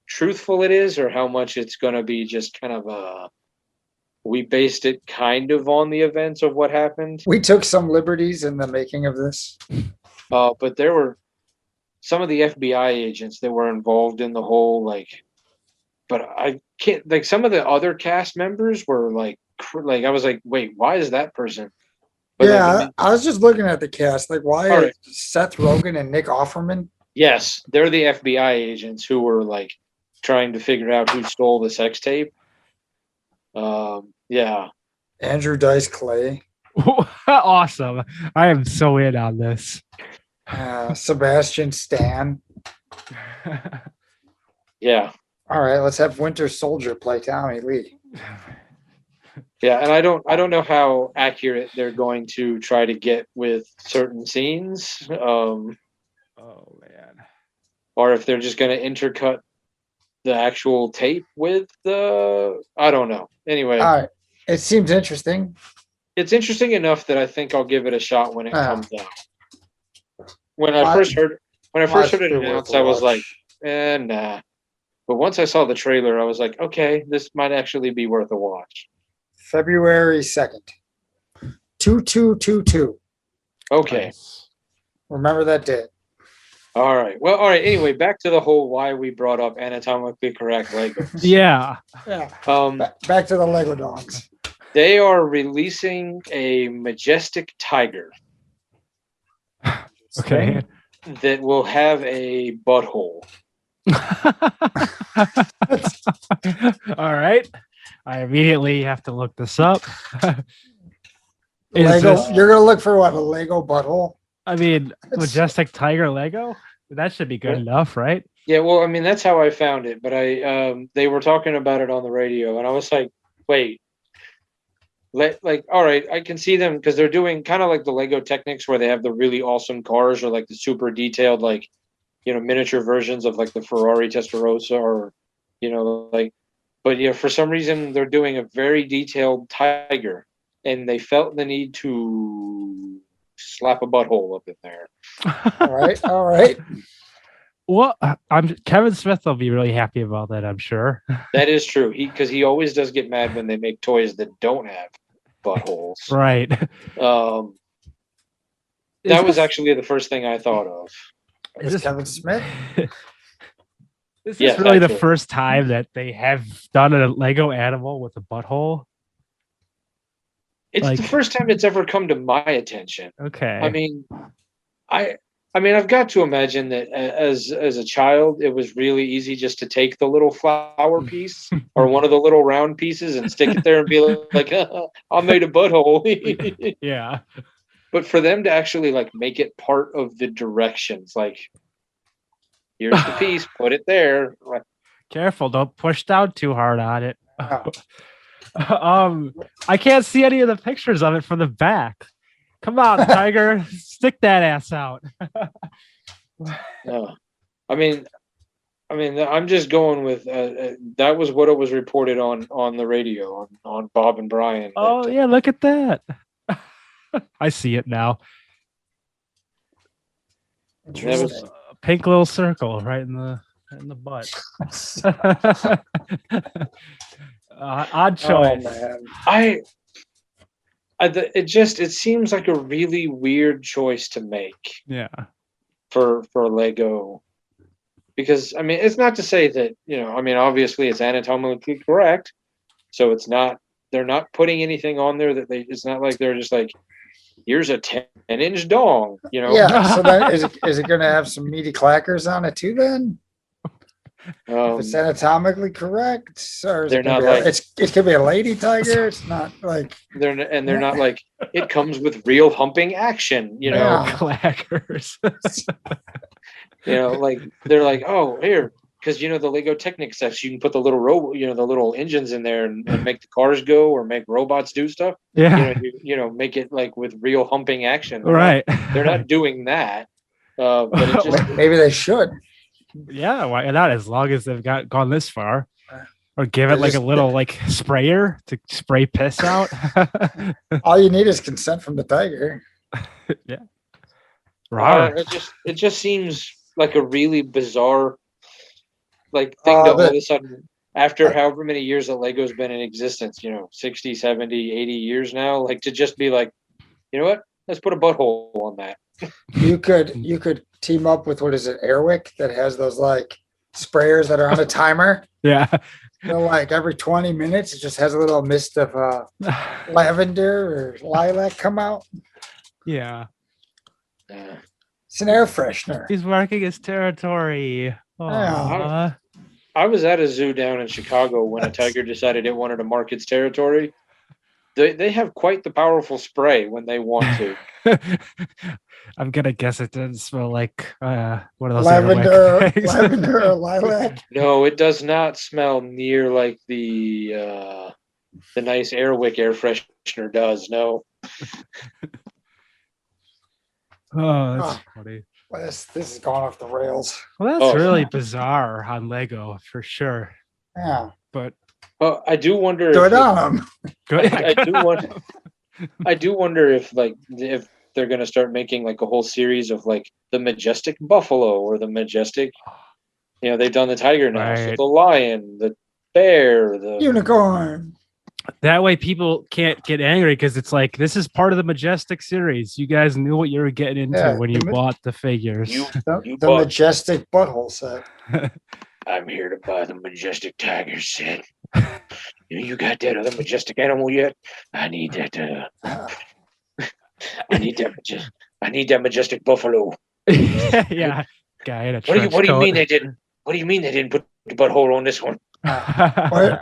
truthful it is or how much it's going to be just kind of we based it kind of on the events of what happened. We took some liberties in the making of this. But there were some of the FBI agents that were involved in the whole, like, but I can't, like, some of the other cast members were like I was like, wait, why is that person? But yeah, like, I was just looking at the cast. Like, why right. Seth Rogen and Nick Offerman? Yes, they're the FBI agents who were like trying to figure out who stole the sex tape. Yeah. Andrew Dice Clay. Awesome. I am so in on this. Sebastian Stan. Yeah. All right, let's have Winter Soldier play Tommy Lee. Yeah, and I don't know how accurate they're going to try to get with certain scenes. Oh man. Or if they're just going to intercut the actual tape with the, I don't know. Anyway, all right. It seems interesting. It's interesting enough that I think I'll give it a shot when it comes out. When I first heard it announced, I was like, nah. But once I saw the trailer, I was like, okay, this might actually be worth a watch. February 2nd. 2222. Okay. Nice. Remember that date. All right. Well, all right. Anyway, back to the whole why we brought up anatomically correct Legos. Yeah. Back to the Lego dogs. They are releasing a majestic tiger. Okay. That will have a butthole. All right. I immediately have to look this up. Lego, you're gonna look for what, a Lego butthole? I mean, majestic tiger Lego. That should be good enough, right? Yeah. Well, I mean, that's how I found it. But they were talking about it on the radio, and I was like, wait. All right, I can see them because they're doing kind of like the Lego Technics where they have the really awesome cars or like the super detailed, like, miniature versions of like the Ferrari Testarossa or, but for some reason they're doing a very detailed tiger and they felt the need to slap a butthole up in there. All right. Well, Kevin Smith will be really happy about that, I'm sure. That is true. Because he always does get mad when they make toys that don't have buttholes. Right. That was actually the first thing I thought of. Is this Kevin Smith? Is this really the first time that they have done a Lego animal with a butthole? It's the first time it's ever come to my attention. Okay. I mean, I've got to imagine that as a child, it was really easy just to take the little flower piece or one of the little round pieces and stick it there and be like, I made a butthole. Yeah. But for them to actually like make it part of the directions, like, here's the piece, put it there. Careful, don't push down too hard on it. I can't see any of the pictures of it from the back. Come on, Tiger, stick that ass out. No, I mean, I'm just going with that was what it was reported on the radio on Bob and Brian. Oh yeah, look at that. I see it now. That was a pink little circle right in the butt. Odd choice. Oh, man. It seems like a really weird choice to make. Yeah. For Lego, because I mean, it's not to say that obviously it's anatomically correct, so it's not. They're not putting anything on there that it's not like they're just like, here's a 10-inch dong, Yeah. So then is it going to have some meaty clackers on it too? Then. If it's anatomically correct, or they're not like it could be a lady tiger. It's not like they're not like it comes with real humping action, clackers. Like they're like, oh, here, because the Lego Technic sets, you can put the little the little engines in there and make the cars go or make robots do stuff. Yeah, make it like with real humping action. Right. They're not doing that, but it just maybe they should. Yeah, why not? As long as they've gone this far, or give it like a little like sprayer to spray piss out. All you need is consent from the tiger. Yeah. It just seems like a really bizarre like thing to all of a sudden, after however many years that Lego's been in existence, 60, 70, 80 years now, like to just be like, you know what? Let's put a butthole on that. You could team up with, what is it, Airwick, that has those like sprayers that are on a timer. Yeah. Like every 20 minutes, it just has a little mist of lavender or lilac come out. Yeah. It's an air freshener. He's marking his territory. Yeah. I was at a zoo down in Chicago when a tiger decided it wanted to mark its territory. They have quite the powerful spray when they want to. I'm gonna guess it doesn't smell like one of those lavender or lilac. No, it does not smell near like the nice Airwick air freshener does. No. Oh, that's funny. Well, this is going off the rails. Well, that's really bizarre on Lego for sure. Yeah, but I do wonder. Good on them. I do wonder if they're going to start making like a whole series of like the majestic buffalo or the majestic. They've done the tiger now, so the lion, the bear, the unicorn. That way people can't get angry because it's like, this is part of the Majestic series. You guys knew what you were getting into when you bought the figures. The Majestic Butthole set. I'm here to buy the Majestic Tiger set. You got that other majestic animal yet? I need that. I need that majestic buffalo. Yeah, guy in a trench What do you coat. mean they didn't? What do you mean they didn't put the butthole on this one?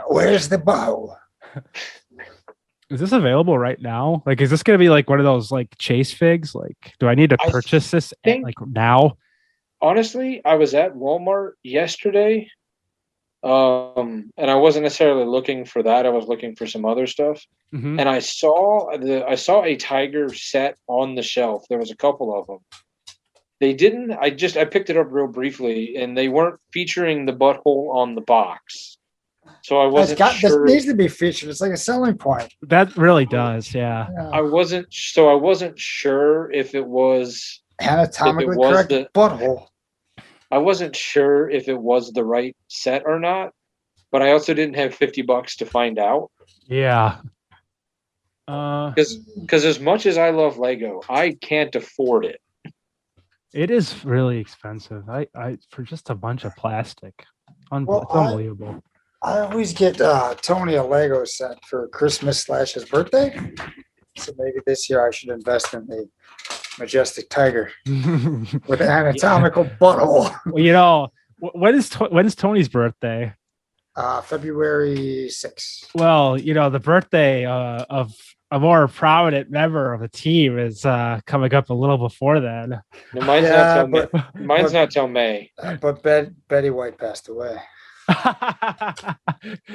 Where's the bow? Is this available right now? Like, is this going to be like one of those like chase figs? Like, do I need to purchase this like now? Honestly, I was at Walmart yesterday, and I wasn't necessarily looking for that. I was looking for some other stuff, and I saw a tiger set on the shelf. There was a couple of them. They didn't. I picked it up real briefly, and they weren't featuring the butthole on the box. So I wasn't sure. This needs to be featured. It's like a selling point. That really does, yeah. I wasn't sure if it was anatomically correct butthole. I wasn't sure if it was the right set or not, but I also didn't have $50 to find out. Yeah. Because as much as I love Lego, I can't afford it. It is really expensive. I for just a bunch of plastic. It's unbelievable. I always get Tony a Lego set for Christmas / his birthday. So maybe this year I should invest in the Majestic Tiger with an anatomical butthole. Well, when's Tony's birthday? February 6th. Well, the birthday of a more prominent member of the team is coming up a little before then. No, mine's not till May. But Betty White passed away.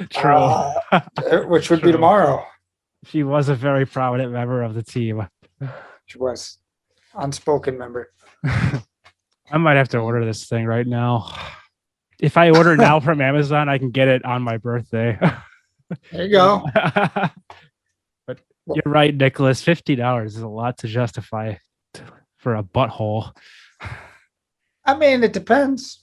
True. Which would be tomorrow. She was a very prominent member of the team. She was. Unspoken member. I might have to order this thing right now. If I order now from Amazon, I can get it on my birthday. There you go. But you're right, Nicholas. $50 is a lot to justify for a butthole. I mean, it depends.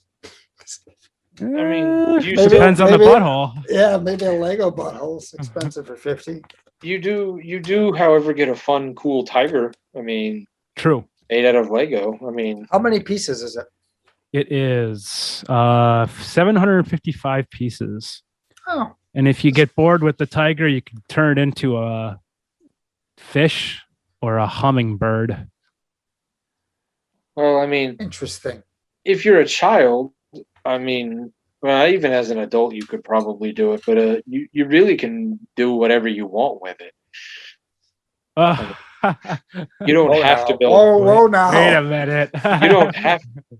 I mean, it depends on the butthole. Yeah, maybe a Lego butthole is expensive for $50. You do, however, get a fun, cool tiger. I mean, true. Made out of Lego. I mean, how many pieces is it? It is 755 pieces. Oh. And if you get bored with the tiger, you can turn it into a fish or a hummingbird. Well, I mean, interesting. If you're a child, I mean, well, even as an adult, you could probably do it, but you really can do whatever you want with it. You don't have to build. Whoa, now. Wait a minute.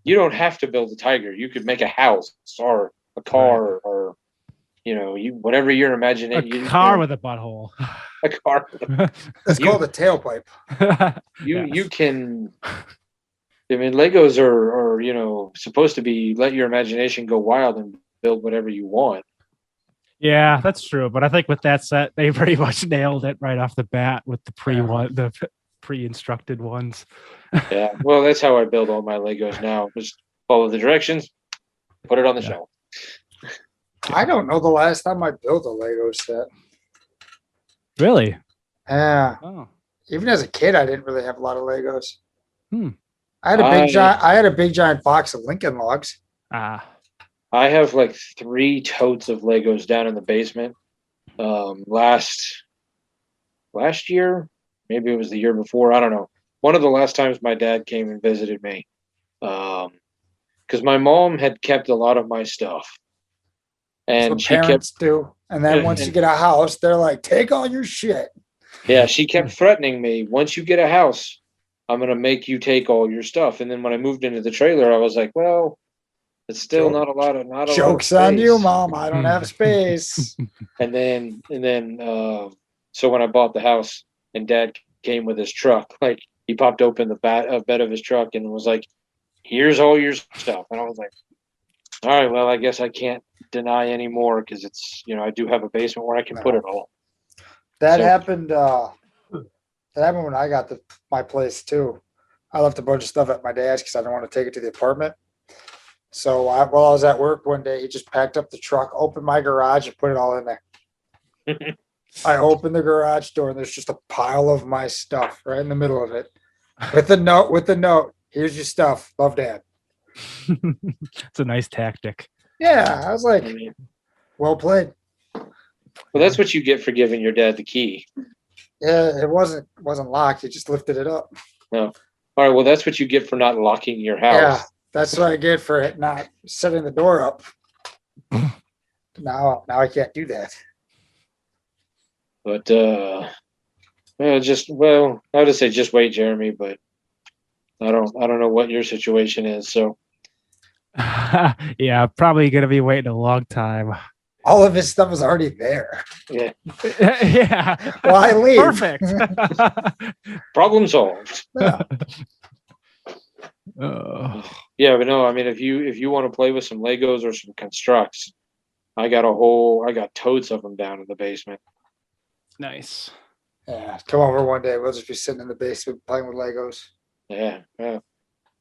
You don't have to build a tiger. You could make a house or a car or whatever your imagination. A car with a butthole. A car. It's called a tailpipe. You can. I mean, Legos are supposed to be let your imagination go wild and build whatever you want. Yeah, that's true. But I think with that set, they pretty much nailed it right off the bat with the pre-instructed ones. Yeah, well, that's how I build all my Legos now. Just follow the directions, put it on the shelf. I don't know the last time I built a Lego set. Really? Yeah. Oh. Even as a kid, I didn't really have a lot of Legos. I I had a big giant box of Lincoln Logs. Ah. I have like 3 totes of Legos down in the basement. Last year, maybe it was the year before. I don't know. One of the last times my dad came and visited me, because my mom had kept a lot of my stuff, That's and what she kept parents do. And then once you get a house, they're like, take all your shit. yeah, she kept threatening me. Once you get a house, I'm gonna make you take all your stuff. And then when I moved into the trailer, I was like, well, it's still not a lot of Jokes on you, Mom. I don't have space. And then so when I bought the house and Dad came with his truck, like he popped open the bed of his truck and was like, here's all your stuff. And I was like, all right, well, I guess I can't deny anymore because it's, I do have a basement where I can put it all. That happened when I got my place too. I left a bunch of stuff at my dad's because I didn't want to take it to the apartment. So while I was at work one day, he just packed up the truck, opened my garage, and put it all in there. I opened the garage door, and there's just a pile of my stuff right in the middle of it, with the note. Here's your stuff. Love, Dad. It's a nice tactic. Yeah, I was like, well played. Well, that's what you get for giving your dad the key. Yeah, it wasn't locked. He just lifted it up. No. All right. Well, that's what you get for not locking your house. Yeah, that's what I get for it not setting the door up. Now I can't do that. But I would say just wait, Jeremy. But I don't know what your situation is. So yeah, probably gonna be waiting a long time. All of his stuff is already there. Yeah. Yeah. Why leave? Perfect. Problem solved. Yeah. Yeah, but no, I mean, if you want to play with some Legos or some constructs, I got totes of them down in the basement. Nice. Yeah, come over one day. We'll just be sitting in the basement playing with Legos. Yeah.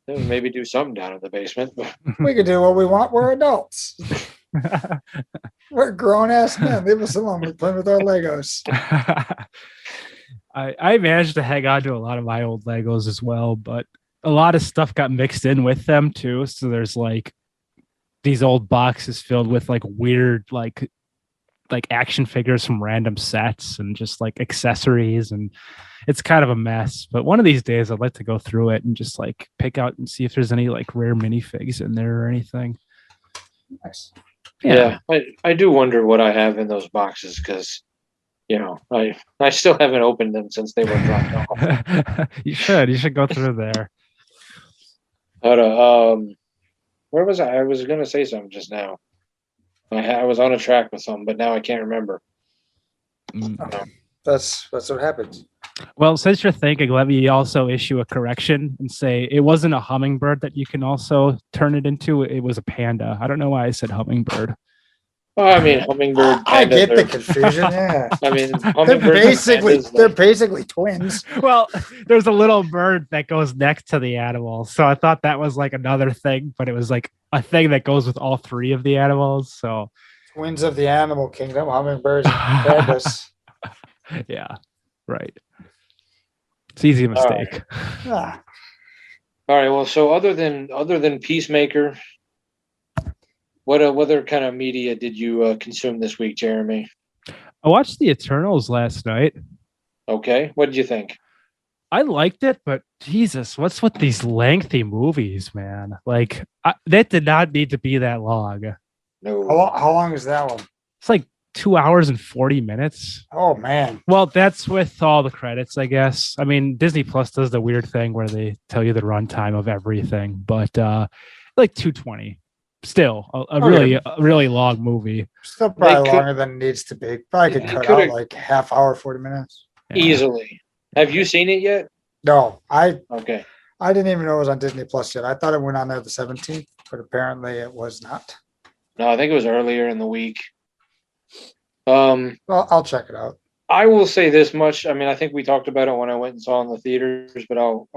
Maybe do something down in the basement. We can do what we want. We're adults. We're grown ass men. Leave us alone. We're playing with our Legos. I managed to hang on to a lot of my old Legos as well, but a lot of stuff got mixed in with them too. So there's like these old boxes filled with like weird like action figures from random sets and just like accessories, and it's kind of a mess. But one of these days I'd like to go through it and just like pick out and see if there's any like rare minifigs in there or anything. Nice. Yeah, I do wonder what I have in those boxes because, I still haven't opened them since they were dropped off. You should go through there. Where was I? I was going to say something just now. I was on a track with something, but now I can't remember. That's what happens. Well, since you're thinking, let me also issue a correction and say it wasn't a hummingbird that you can also turn it into. It was a panda. I don't know why I said hummingbird. Oh, I mean, hummingbird. I get the confusion. Yeah. I mean, they're basically twins. Well, there's a little bird that goes next to the animal, so I thought that was like another thing, but it was like a thing that goes with all 3 of the animals. So twins of the animal kingdom, hummingbirds and pandas. Yeah, right. It's easy mistake. All right. Well, so other than Peacemaker, what other kind of media did you consume this week, Jeremy? I watched The Eternals last night. Okay. What did you think? I liked it, but Jesus, what's with these lengthy movies, man? Like, that did not need to be that long. No. How long is that one? It's like 2 hours and 40 minutes. Oh, man. Well, that's with all the credits, I guess. I mean, Disney Plus does the weird thing where they tell you the runtime of everything, but like 220. Still a really long movie. Still probably longer than it needs to be. Probably could cut out like half hour, 40 minutes. Yeah. Easily. Have you seen it yet? No, okay. I didn't even know it was on Disney Plus yet. I thought it went on there the 17th, but apparently it was not. No, I think it was earlier in the week. Well, I'll check it out. I will say this much. I mean, I think we talked about it when I went and saw it in the theaters, but I'll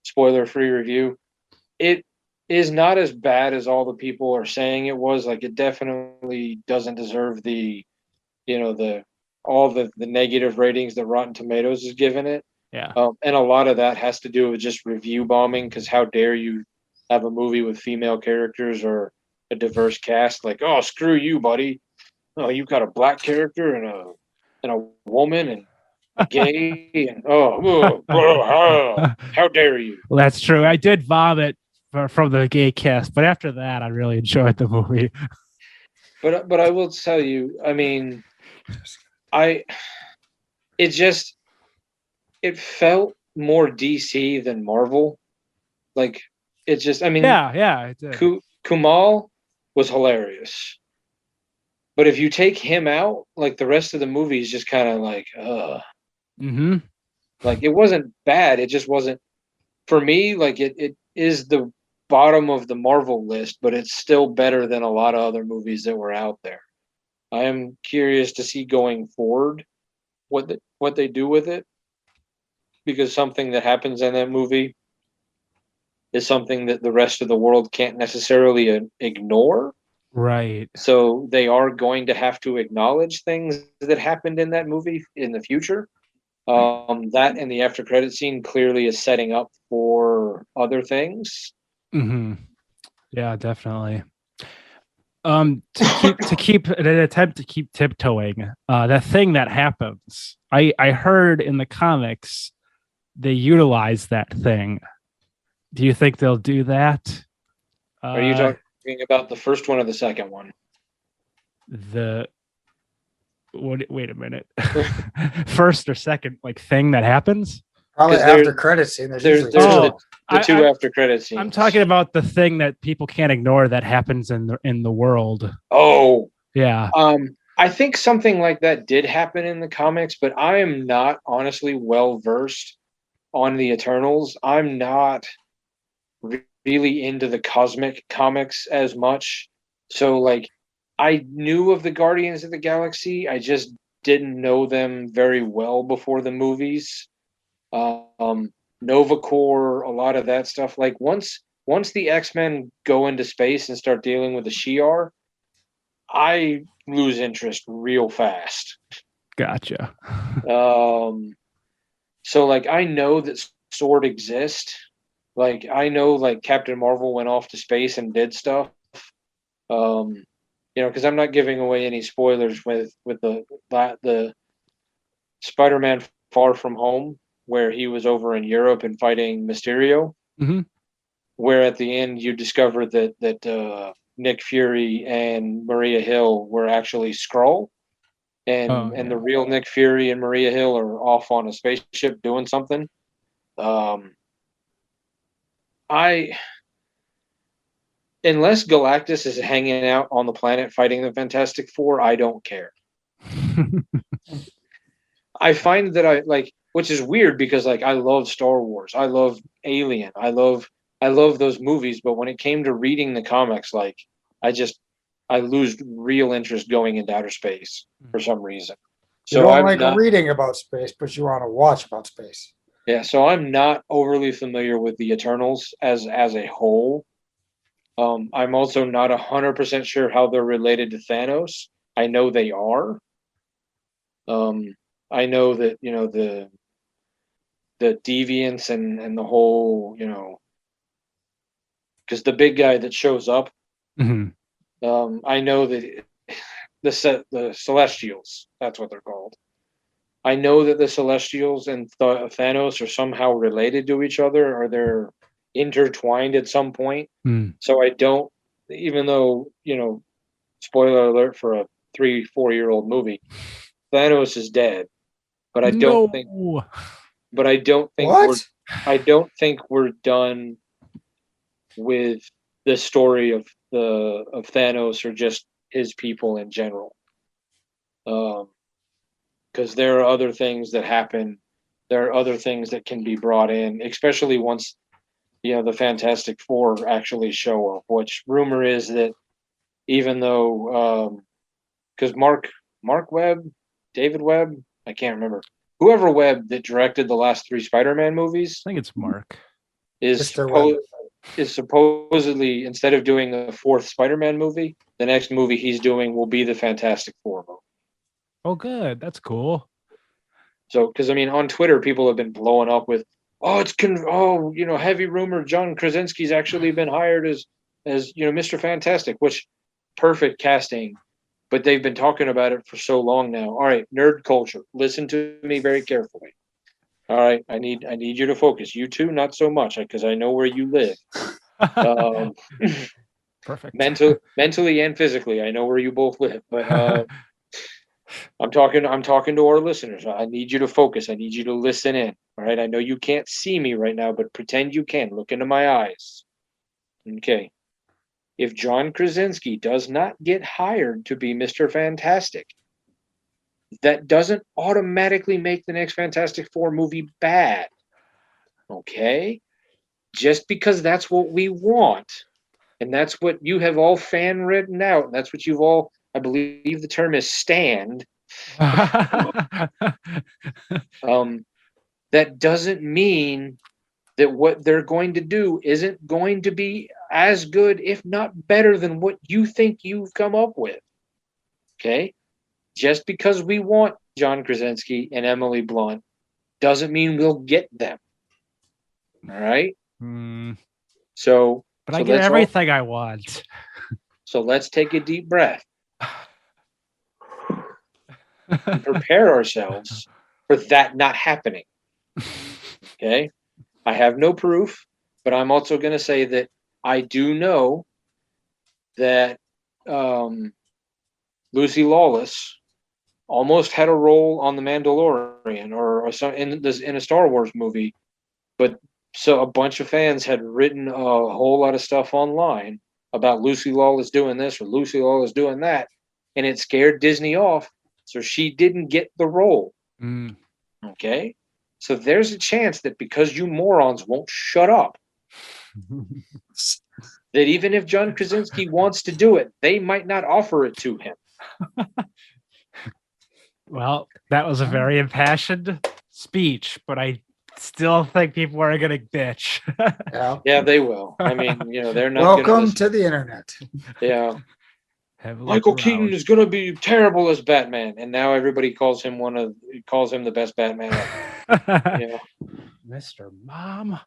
spoiler-free review. is not as bad as all the people are saying it was. Like, it definitely doesn't deserve the, all the negative ratings that Rotten Tomatoes is giving it. Yeah. And a lot of that has to do with just review bombing, because how dare you have a movie with female characters or a diverse cast? Like, oh, screw you, buddy. Oh, you've got a black character and a woman and gay and how dare you? Well, that's true. I did vomit from the gay cast, but after that, I really enjoyed the movie. But I will tell you, I mean, it felt more DC than Marvel. Like, it just, I mean, yeah, it did. Kumal was hilarious, but if you take him out, like, the rest of the movie is just kind of like, like, it wasn't bad. It just wasn't, for me, like, it is the bottom of the Marvel list, but it's still better than a lot of other movies that were out there. I am curious to see going forward what they do with it, because something that happens in that movie is something that the rest of the world can't necessarily ignore. Right. So they are going to have to acknowledge things that happened in that movie in the future. That and the after credit scene clearly is setting up for other things. Yeah, definitely. To keep an attempt to keep tiptoeing, that thing that happens, I heard in the comics they utilize that thing. Do you think they'll do that? Are you talking about the first one or the second one? Wait a minute. First or second, like, thing that happens? Probably after credit scene. There's the two after credit scenes. I'm talking about the thing that people can't ignore that happens in the world. Oh, yeah. I think something like that did happen in the comics, but I am not honestly well versed on the Eternals. I'm not really into the cosmic comics as much. So, like, I knew of the Guardians of the Galaxy. I just didn't know them very well before the movies. Nova Corps, a lot of that stuff. Like, once the X-Men go into space and start dealing with the Shi'ar, I lose interest real fast. Gotcha. So, like, I know that Sword exists. Like, I know, like, Captain Marvel went off to space and did stuff. Because I'm not giving away any spoilers with the Spider-Man Far From Home, where he was over in Europe and fighting Mysterio. Where at the end you discover that Nick Fury and Maria Hill were actually Skrull, and the real Nick Fury and Maria Hill are off on a spaceship doing something. Unless Galactus is hanging out on the planet fighting the Fantastic Four, I don't care. I find that I like, which is weird because, like, I love Star Wars, I love Alien, I love those movies, but when it came to reading the comics, like, I lose real interest going into outer space for some reason. So you don't like reading about space, but you want to watch about space. Yeah, so I'm not overly familiar with the Eternals as a whole. I'm also not 100% sure how they're related to Thanos. I know they are. I know that, the deviants and the whole, because the big guy that shows up, I know that the Celestials, that's what they're called. I know that the Celestials and Thanos are somehow related to each other, or they're intertwined at some point. So I don't, even though, spoiler alert for a 3-4-year-old movie, Thanos is dead, but I don't think we're done with the story of Thanos or just his people in general. Because there are other things that happen. There are other things that can be brought in, especially once the Fantastic Four actually show up, which rumor is that, even though because Mark Webb, David Webb, I can't remember, whoever Webb that directed the last 3 Spider-Man movies, I think it's Mark, is is supposedly, instead of doing a fourth Spider-Man movie, the next movie he's doing will be the Fantastic Four movie. Oh, good. That's cool. So, because I mean, on Twitter, people have been blowing up with, heavy rumor John Krasinski's actually been hired as Mr. Fantastic, which perfect casting. But they've been talking about it for so long now. All right, nerd culture, listen to me very carefully. All right, I need you to focus. You too, not so much, because I know where you live. Perfect. Mentally and physically, I know where you both live. But I'm talking to our listeners. I need you to focus. I need you to listen in. All right, I know you can't see me right now, but pretend you can. Look into my eyes. Okay. If John Krasinski does not get hired to be Mr. Fantastic, that doesn't automatically make the next Fantastic Four movie bad. Okay? Just because that's what we want, and that's what you have all fan written out, and that's what you've all, I believe the term is stand. That doesn't mean that what they're going to do isn't going to be as good, if not better, than what you think you've come up with. Okay? Just because we want John Krasinski and Emily Blunt doesn't mean we'll get them. All right? So, but I get everything I want. So let's take a deep breath and prepare ourselves for that not happening. Okay? I have no proof, but I'm also going to say that I do know that Lucy Lawless almost had a role on The Mandalorian or in a Star Wars movie, but so a bunch of fans had written a whole lot of stuff online about Lucy Lawless doing this or Lucy Lawless doing that, and it scared Disney off, so she didn't get the role. Okay? So there's a chance that because you morons won't shut up, that even if John Krasinski wants to do it, they might not offer it to him. Well, that was a very impassioned speech, but I still think people are going to bitch. Yeah, they will. I mean, they're not. Welcome to the internet. Yeah. Michael Keaton is going to be terrible as Batman, and now everybody calls him the best Batman ever. Yeah. Mr. Mom.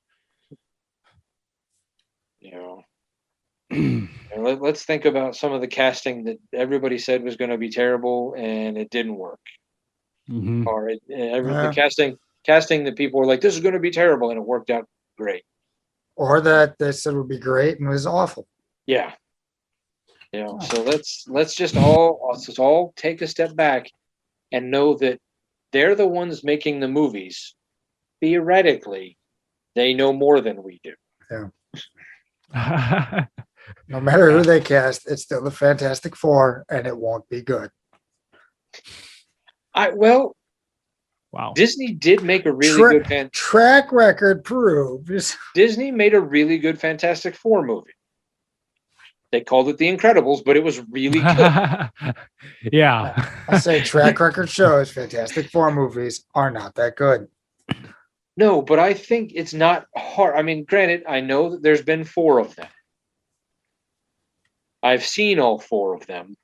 Let's think about some of the casting that everybody said was going to be terrible, and it didn't work. Or the casting that people were like, "This is going to be terrible," and it worked out great. Or that they said would be great and was awful. Yeah. So let's just all take a step back and know that they're the ones making the movies. Theoretically, they know more than we do. Yeah. No matter who they cast, it's still the Fantastic Four, and it won't be good. Wow. Disney did make a really good track record proves. Disney made a really good Fantastic Four movie. They called it The Incredibles, but it was really good. Yeah. I say track record shows Fantastic Four movies are not that good. No, but I think it's not hard. I mean, granted, I know that there's been 4 of them. I've seen all 4 of them.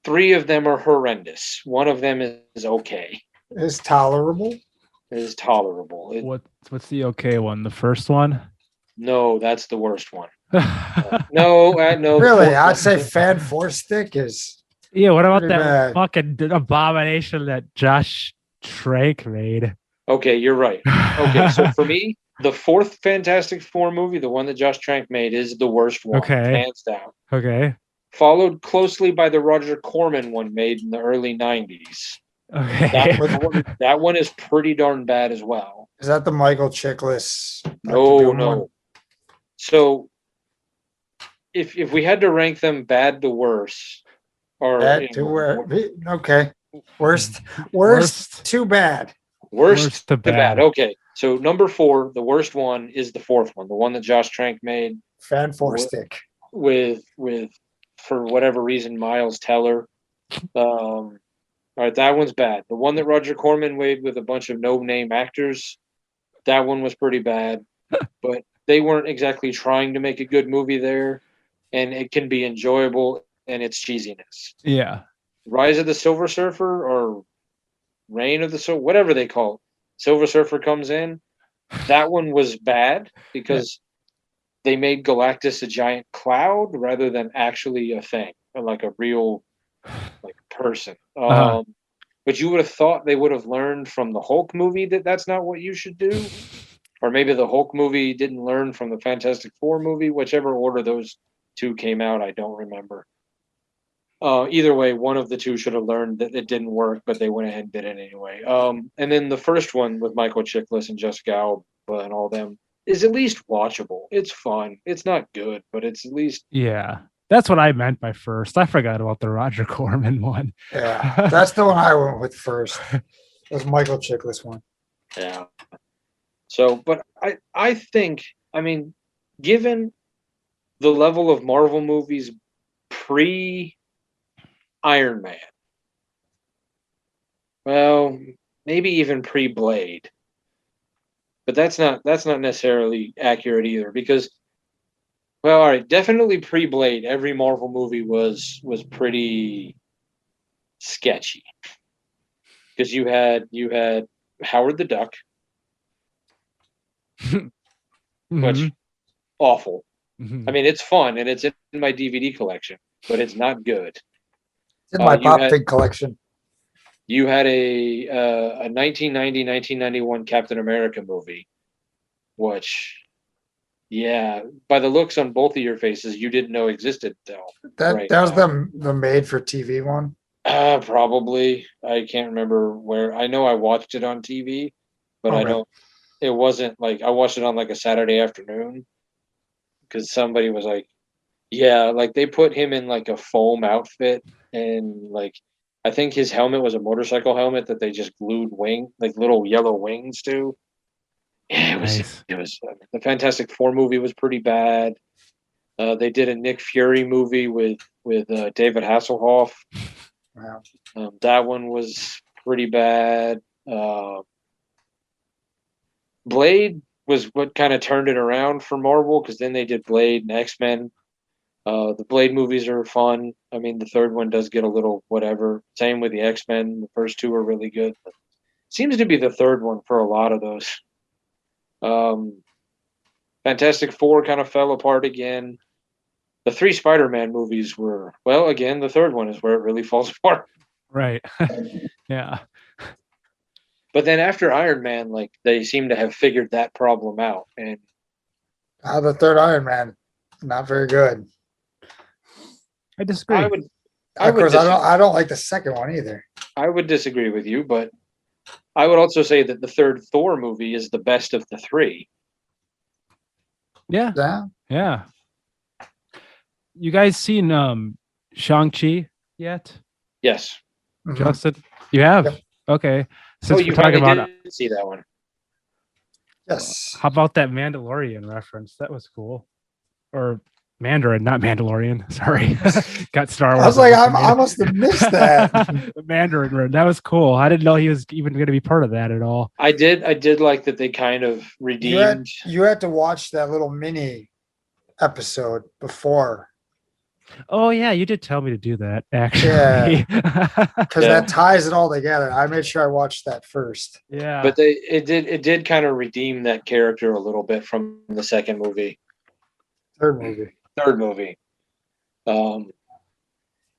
3 of them are horrendous. 1 of them is okay. Is tolerable? It is tolerable. What's the okay one? The first one? No, that's the worst one. No. Really, I'd say Fan Four Stick is. Yeah, what about that fucking abomination that Josh Trank made? Okay, you're right. Okay, so for me, the 4th Fantastic Four movie, the one that Josh Trank made, is the worst one, hands down. Okay. Followed closely by the Roger Corman one made in the early 90s. Okay. That one is pretty darn bad as well. Is that the Michael Chiklis? No. So, if we had to rank them bad to worse, or okay, worst to bad. Worst to bad. Okay, so number 4, the worst one, is the 4th one, the one that Josh Trank made. Fan Four Stick with for whatever reason Miles Teller. All right, that one's bad. The one that Roger Corman made with a bunch of no-name actors, that one was pretty bad. but they weren't exactly trying to make a good movie there, and it can be enjoyable and its cheesiness. Yeah. Rise of the Silver Surfer or Reign of the Silver, whatever they call it, Silver Surfer comes in. That one was bad because they made Galactus a giant cloud rather than actually a thing, like a real like person. But you would have thought they would have learned from the Hulk movie that that's not what you should do. Or maybe the Hulk movie didn't learn from the Fantastic Four movie, whichever order those two came out, I don't remember. Either way, one of the two should have learned that it didn't work, but they went ahead and did it anyway. And then the first one with Michael Chiklis and Jessica Alba and all them is at least watchable. It's fun. It's not good, but it's at least That's what I meant by first. I forgot about the Roger Corman one. Yeah, that's the one I went with first. It was Michael Chiklis one. Yeah. So, but I think, I mean, given the level of Marvel movies pre Iron Man, well, maybe even pre Blade, but that's not necessarily accurate either because, well, all right, definitely pre Blade, every Marvel movie was pretty sketchy because you had Howard the Duck, which awful. I mean, it's fun and it's in my DVD collection, but it's not good. It's in my Pop Fig collection. You had a 1990-1991 Captain America movie, which, yeah, by the looks on both of your faces, you didn't know existed though. That was the made for TV one. Probably. I can't remember where. I know I watched it on TV, but I don't. It wasn't like I watched it on like a Saturday afternoon because somebody was like, yeah, like they put him in like a foam outfit and like I think his helmet was a motorcycle helmet that they just glued like little yellow wings to. Yeah, it was the Fantastic Four movie was pretty bad. They did a Nick Fury movie with David Hasselhoff. Wow. That one was pretty bad. Blade was what kind of turned it around for Marvel because then they did Blade and X-Men. The Blade movies are fun. I mean, the third one does get a little whatever. Same with the X-Men. The first two are really good. But seems to be the third one for a lot of those. Fantastic Four kind of fell apart again. The three Spider-Man movies were, well, again, the third one is where it really falls apart. Right. Yeah. But then after Iron Man, like they seem to have figured that problem out. And the third Iron Man, not very good. I disagree. I don't like the second one either. I would disagree with you, but I would also say that the third Thor movie is the best of the three. Yeah. Yeah. You guys seen Shang-Chi yet? Yes. Justin? You have? Yep. Okay. Since we're talking about did see that one. Yes. How about that Mandalorian reference? That was cool. Or Mandarin, not Mandalorian. Sorry. Got Star Wars. I was like, I must have missed that. The Mandarin. That was cool. I didn't know he was even going to be part of that at all. I did like that they kind of redeemed. You had to watch that little mini episode before. Oh yeah, you did tell me to do that actually. Yeah, because that ties it all together. I made sure I watched that first. Yeah, but it did kind of redeem that character a little bit from the second movie. Third movie. I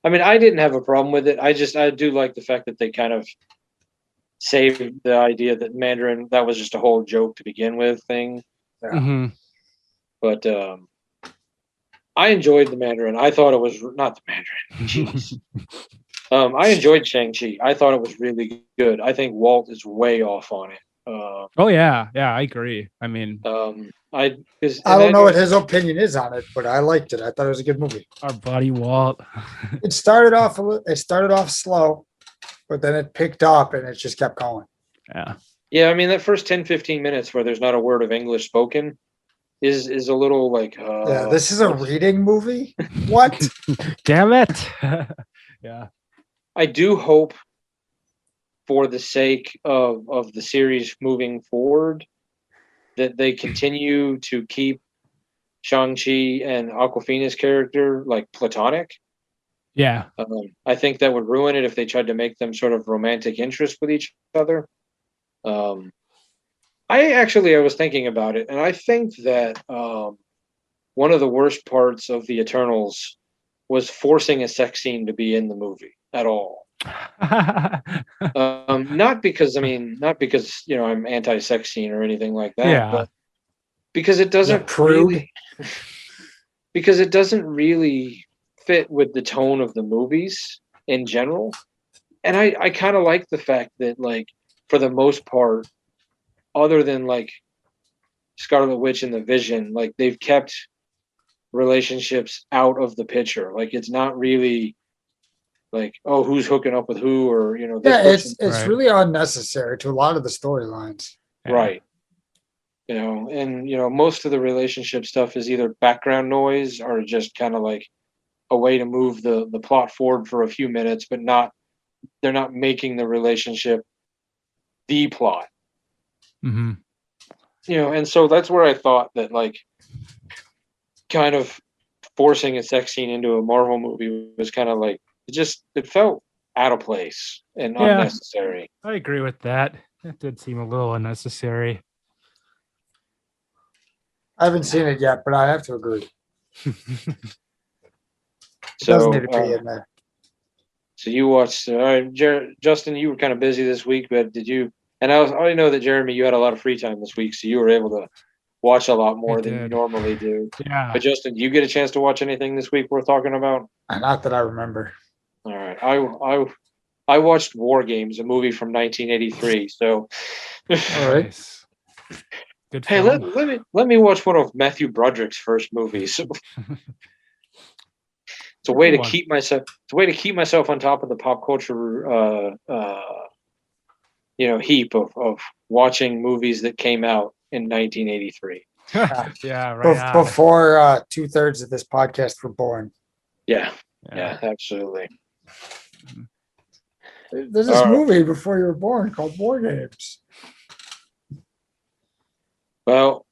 mean, I didn't have a problem with it. I do like the fact that they kind of saved the idea that Mandarin, that was just a whole joke to begin with thing. Yeah. Mm-hmm. But I enjoyed the Mandarin. I thought it was not the Mandarin. Jeez. I enjoyed Shang-Chi. I thought it was really good. I think Walt is way off on it. Oh yeah, I agree. I mean, I don't know what his opinion is on it, but I liked it. I thought it was a good movie. Our buddy Walt. It started off slow, but then it picked up and it just kept going. Yeah. I mean, that first 10-15 minutes where there's not a word of English spoken is a little like. Yeah, this is a reading movie. What? Damn it! Yeah. I do hope, for the sake of the series moving forward, that they continue to keep Shang-Chi and Awkwafina's character like platonic. Yeah. I think that would ruin it if they tried to make them sort of romantic interest with each other. I was thinking about it, and I think that one of the worst parts of the Eternals was forcing a sex scene to be in the movie at all. Not because I'm anti-sex scene or anything like that, but because it doesn't really fit with the tone of the movies in general. And I kind of like the fact that, like, for the most part, other than like Scarlet Witch and the Vision, like, they've kept relationships out of the picture. Like, it's not really like, oh, who's hooking up with who, or this it's really unnecessary to a lot of the storylines. Right. And most of the relationship stuff is either background noise or just kind of like a way to move the plot forward for a few minutes, but they're not making the relationship the plot. Mm-hmm. And so that's where I thought that, like, kind of forcing a sex scene into a Marvel movie was kind of like, it felt out of place and unnecessary. I agree with that. It did seem a little unnecessary. I haven't seen it yet, but I have to agree. It So, doesn't need to be in there. So you watched, Justin, you were kind of busy this week, but did you? And I know that, Jeremy, you had a lot of free time this week, so you were able to watch a lot more than you normally do. Yeah. But Justin, do you get a chance to watch anything this week worth talking about? Not that I remember. All right. I watched War Games, a movie from 1983. So, all right. Good hey, let me watch one of Matthew Broderick's first movies. It's a way to keep myself. It's a way to keep myself on top of the pop culture, heap of watching movies that came out in 1983. Yeah, right. Before 2/3 of this podcast were born. Yeah, absolutely. There's this movie before you were born called War Games. Well,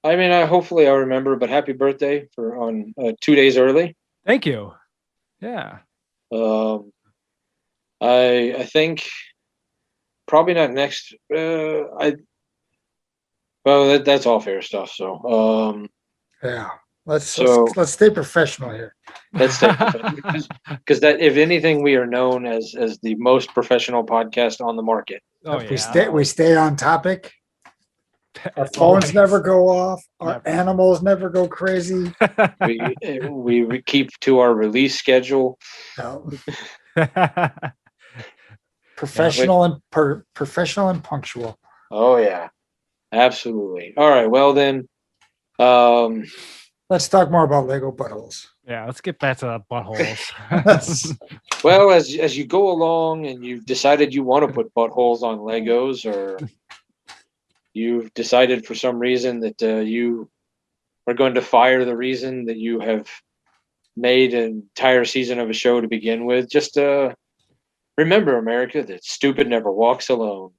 hopefully I'll remember, but happy birthday on 2 days early. Thank you. Yeah. I think probably not next. That's all fair stuff. So, let's stay professional here. Let's stay professional, because that, if anything, we are known as the most professional podcast on the market. We stay on topic. Our phones never go off. Our animals never go crazy. We keep to our release schedule. Professional and punctual. Oh yeah, absolutely. All right. Well then, let's talk more about Lego buttholes. Yeah, let's get back to the buttholes. Well, as you go along and you've decided you want to put buttholes on Legos, or you've decided for some reason that you are going to fire the reason that you have made an entire season of a show to begin with, just remember, America, that stupid never walks alone.